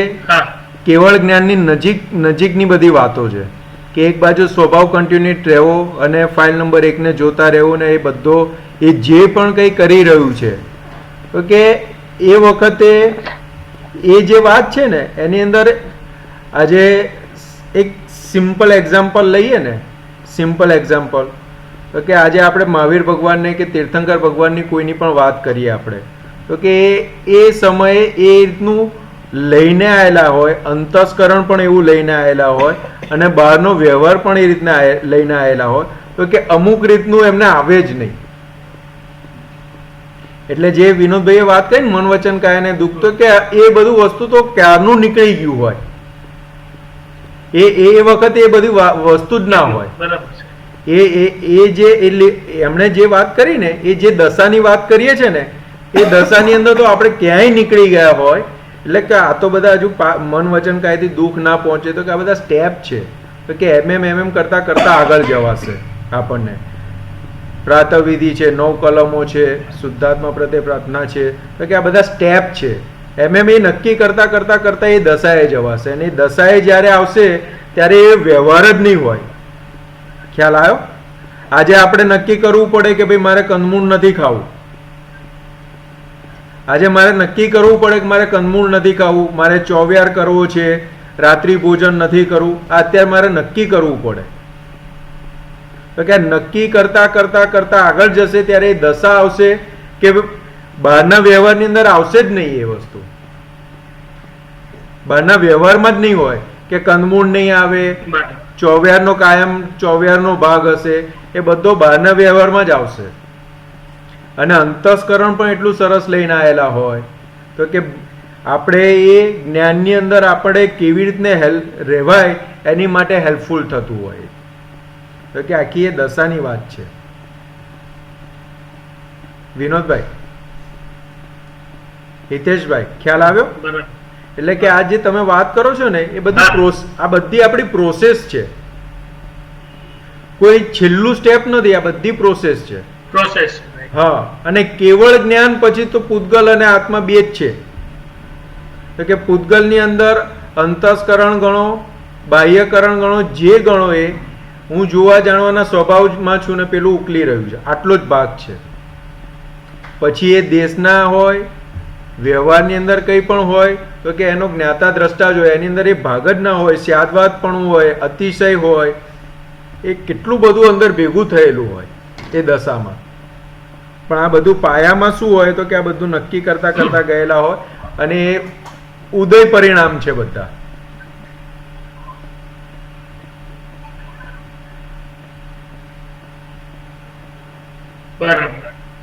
કેવળ જ્ઞાનની નજીકની બધી વાતો છે કે એક બાજુ સ્વભાવ કન્ટિન્યુટ રહેવો અને ફાઇલ નંબર 1 ને જોતા રહેવું ને એ બધો એ જે પણ કંઈ કરી રહ્યું છે તો કે એ વખતે એ જે વાત છે ને એની અંદર આજે એક સિમ્પલ એક્ઝામ્પલ લઈએ ને, સિમ્પલ એક્ઝામ્પલ તો કે આજે આપણે મહાવીર ભગવાનને કે તીર્થંકર ભગવાનની કોઈની પણ વાત કરીએ આપણે તો કે એ સમયે એ રીતનું લઈને આવેલા હોય, અંતસ્કરણ પણ એવું લઈને આવેલા હોય અને બહારનો વ્યવહાર પણ એ રીતના લઈને આવેલા હોય તો કે અમુક રીતનું એમને આવે જ નહીં. એટલે જે વિનોદભાઈએ વાત કરી ને મન વચન કાયા ને દુઃખ તો કે એ બધું વસ્તુ તો ક્યારનું નીકળી ગયું હોય, એ વખતે એ બધી વસ્તુ જ ના હોય. એ જે એમણે જે વાત કરી ને એ જે દશાની વાત કરીએ છે ને એ દશાની અંદર તો આપણે ક્યાંય નીકળી ગયા હોય. એટલે કે આ તો બધા હજુ મન વચન કાયથી દુઃખ ના પહોંચે તો કે આ બધા સ્ટેપ છે તો કે એમ કરતા કરતા આગળ જવાશે. આપણને પ્રાતઃવિધિ છે, 9 કલમો છે, શુદ્ધાત્મા પ્રત્યે પ્રાર્થના છે તો કે આ બધા સ્ટેપ છે. એ નક્કી કરતા કરતા કરતા એ દશાએ જવાશે અને એ દશાએ જ્યારે આવશે ત્યારે એ વ્યવહાર જ નહીં હોય. ખ્યાલ આવ્યો? આજે આપણે નક્કી કરવું પડે કે ભાઈ મારે કંદમૂળ નથી ખાવું. આજે મારે નક્કી કરવું પડે કે મારે કંદમૂળ નથી ખાવું, મારે ચોવ્યાર કરવો છે, રાત્રિ ભોજન નથી કરવું. અત્યારે મારે નક્કી કરવું પડે તો કે નક્કી કરતા કરતા કરતા આગળ જશે ત્યારે એ દશા આવશે કે બહારના વ્યવહારની અંદર આવશે જ નહીં. એ વસ્તુ બહારના વ્યવહારમાં જ નહીં હોય કે કંદમૂળ નહીં આવે, ચોવ્યારનો કાયમ ચોવ્યારનો ભાગ હશે, એ બધો બહારના વ્યવહારમાં જ આવશે. અને અંતસ્કરણ પણ એટલું સરસ લઈને આવેલા હોય તો કે આપણે એ જ્ઞાનની અંદર આપણે કેવી રીતને રહેવાય એની માટે હેલ્પફુલ થતું હોય. તો કે આખી એ દશાની વાત છે. વિનોદભાઈ, હિતેશભાઈ, ખ્યાલ આવ્યો? એટલે કે આ જે તમે વાત કરો છો ને એ બધી આ બધી આપણી પ્રોસેસ છે. કોઈ છેલ્લું સ્ટેપ નથી, આ બધી પ્રોસેસ છે. પ્રોસેસ. હા, અને કેવળ જ્ઞાન પછી તો પૂતગલ અને આત્મા બે જ છે. તો કે પૂતગલની અંદર અંતસ્કરણ ગણો, બાહ્યકરણ ગણો, જે ગણો એ હું જોવા જાણવાના સ્વભાવમાં છું ને પેલું ઉકલી રહ્યું છે, આટલો જ ભાગ છે. પછી એ દેશના હોય, વ્યવહારની અંદર કંઈ પણ હોય તો કે એનો જ્ઞાતા દ્રષ્ટા જ હોય, એની અંદર એ ભાગ જ ના હોય, સ્યાદવાદ પણ હોય, અતિશય હોય, એ કેટલું બધું અંદર ભેગું થયેલું હોય એ દશામાં. પણ આ બધું પાયામાં શું હોય તો કે આ બધું નક્કી કરતા કરતા ગયેલા હોય અને એ ઉદય પરિણામ છે બધા.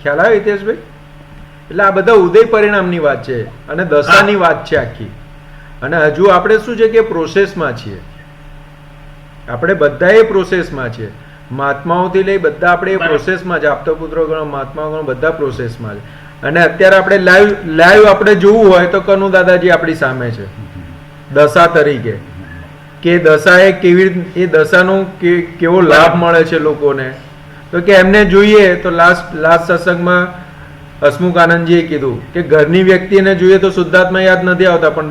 ખ્યાલ આવે હિતેશભાઈ? એટલે આ બધા ઉદય પરિણામની વાત છે અને દશાની વાત છે આખી. અને હજુ આપણે શું છે કે પ્રોસેસમાં છીએ, આપણે બધા એ પ્રોસેસમાં છે, મહાત્માઓથી લઈ બધા આપણે એ પ્રોસેસમાં છે, આપતા પુત્રો ગણો મહાત્મા ગણો બધા પ્રોસેસમાં છે. અને અત્યારે આપણે લાઈવ આપણે જોવું હોય તો કનુ દાદાજી આપણી સામે છે દશા તરીકે, કે દશાએ કેવી એ દશાનો કેવો લાભ મળે છે લોકોને. તો કે એમને જોઈએ તો લાસ્ટ સત્સંગમાં હસમુખ આનંદજીએ કીધું કે ઘરની વ્યક્તિને જોઈએ તો શુદ્ધાત્મા યાદ નથી આવતા, પણ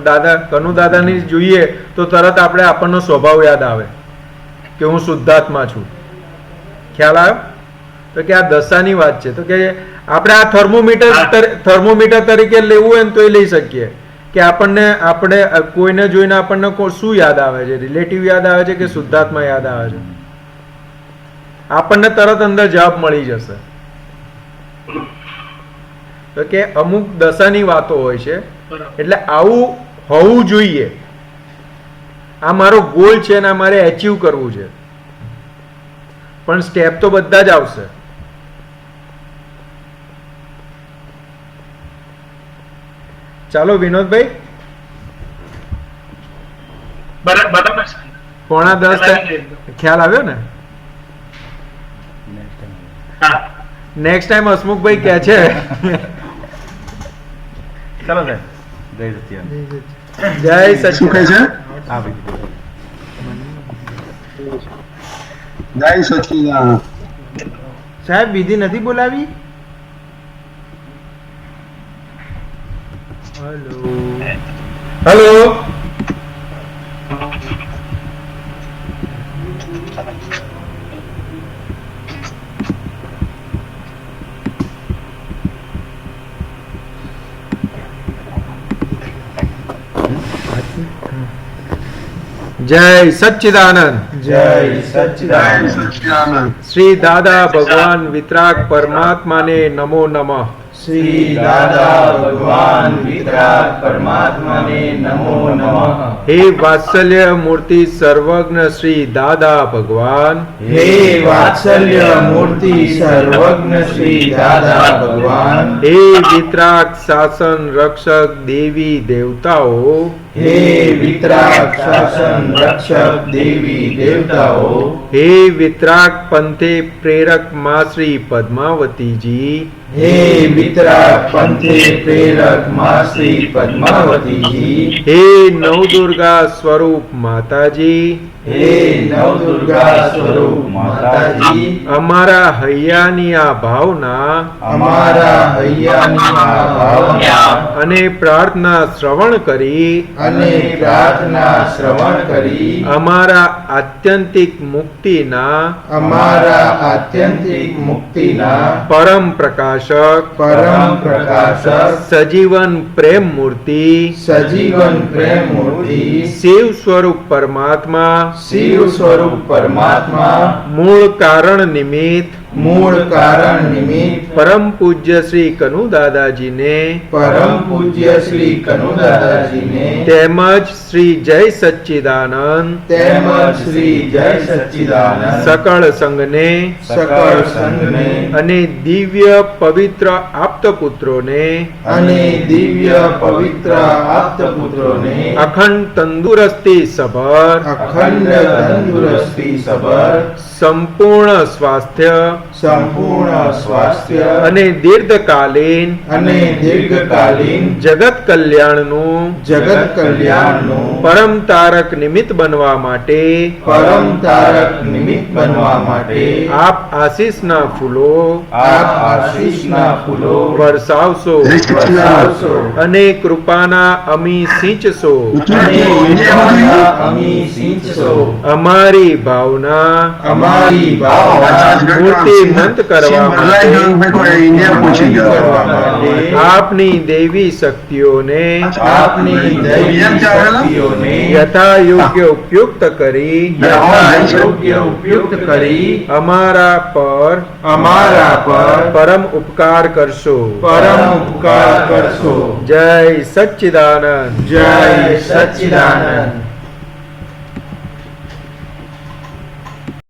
કનુ દાદાની જોઈએ તો તરત આપણનો સ્વભાવ યાદ આવે કે હું શુદ્ધાત્મા છું. ખ્યાલ આવ્યો? તો કે આ દશાની વાત છે. તો કે આપણે આ થર્મોમીટર તરીકે લેવું હોય ને તો એ લઈ શકીએ કે આપણે કોઈને જોઈને આપણને શું યાદ આવે છે, રિલેટિવ યાદ આવે છે કે શુદ્ધાત્મા યાદ આવે છે, આપણને તરત અંદર જવાબ મળી જશે. તો કે અમુક દશાની વાતો હોય છે, એટલે આવું હોવું જોઈએ. આ મારો ગોલ છે ને આ મારે એચીવ કરવું છે, પણ સ્ટેપ તો બધા જ આવશે. ચાલો વિનોદભાઈ, બરાબર 9:45 ખ્યાલ આવ્યો ને? નેક્સ્ટ ટાઈમ હસમુખભાઈ કે છે. ચાલો સાહેબ, જય સચિદાનંદ. જય શું કહે સચિદાનંદ. છે? હા ભાઈ. જય સચિદાનંદ. સાહેબ વિધિ નથી બોલાવી? હેલો. જય સચ્ચિદાનંદ. જય જય સચ્ચિદાનંદ. સચિદાનંદ. શ્રી દાદા ભગવાન વિતરાગ પરમાત્માને નમો નમઃ. શ્રી દાદા ભગવાન વિતરાગ પરમાત્માને નમો નમઃ. હે વાત્સલ્ય મૂર્તિ સર્વજ્ઞ શ્રી દાદા ભગવાન, હે વાત્સલ્ય મૂર્તિ સર્વજ્ઞ શ્રી દાદા ભગવાન, હે વિતરાગ શાસન રક્ષક દેવી દેવતાઓ, હે વિતરાગ શાસન રક્ષક દેવી દેવતાઓ, હે વિતરાગ પંથે પ્રેરક માં શ્રી પદ્માવતીજી, હે વિતરાગ પંથે પ્રેરક માં શ્રી પદ્માવતીજી, હે નવદુર્ગા સ્વરૂપ માતાજી, હે નવદુર્ગા સ્વરૂપ માતાજી, અમારા હૈયાની આ ભાવના અમારા હૈયાની આ ભાવના અને પ્રાર્થના શ્રવણ કરી અને પ્રાર્થના શ્રવણ કરી અમારા આત્યંતિક મુક્તિના અમારા આત્યંતિક મુક્તિના પરમ પ્રકાશક પરમ પ્રકાશક સજીવન પ્રેમ મૂર્તિ સજીવન પ્રેમ મૂર્તિ શિવ સ્વરૂપ પરમાત્મા શિવ સ્વરૂપ પરમાત્મા મૂળ કારણ નિમિત્ત મૂળ કારણ નિમિત્ત પરમ પૂજ્ય શ્રી કનુ દાદાજીને પરમ પૂજ્ય શ્રી કનુ દાદાજીને તેમજ શ્રી જય સચ્ચિદાનંદ તેમજ શ્રી જય સચ્ચિદાનંદ સકળ સંઘને સકળ સંઘને અને દિવ્ય પવિત્ર આપતપુત્રોને અને દિવ્ય પવિત્ર આપતપુત્રોને અખંડ તંદુરસ્તી સભર અખંડ તંદુરસ્તી સભર સંપૂર્ણ સ્વાસ્થ્ય સંપૂર્ણ સ્વાસ્થ્ય અને દીર્ઘકાલીન અને દીર્ઘકાલીન જગત કલ્યાણનું જગત કલ્યાણનું પરમ તારક નિમિત્ત બનવા માટે પરમ તારક નિમિત્ત બનવા માટે આપ આશીષના ફૂલો આપ આશીષના ફૂલો વરસાવશો જય સચિદાનંદ. અને કૃપાના અમી સિંચશો. અને કૃપાના અમી સિંચશો. અમારી ભાવના અમારી ભાવના મૂર્તિમંત કરવા માટે ઇન્ડિયા પહોંચી ગયો. કરવા માટે આપની દેવી શક્તિઓને આપની દૈવી શક્તિઓને યથા યોગ્ય ઉપયુક્ત કરી યોગ્ય ઉપયુક્ત કરી અમારા પર અમારા પર પરમ ઉપકાર કરશો. પરમ ઉપકાર કરશો. જય સચ્ચિદાનંદ. જય સચ્ચિદાનંદ.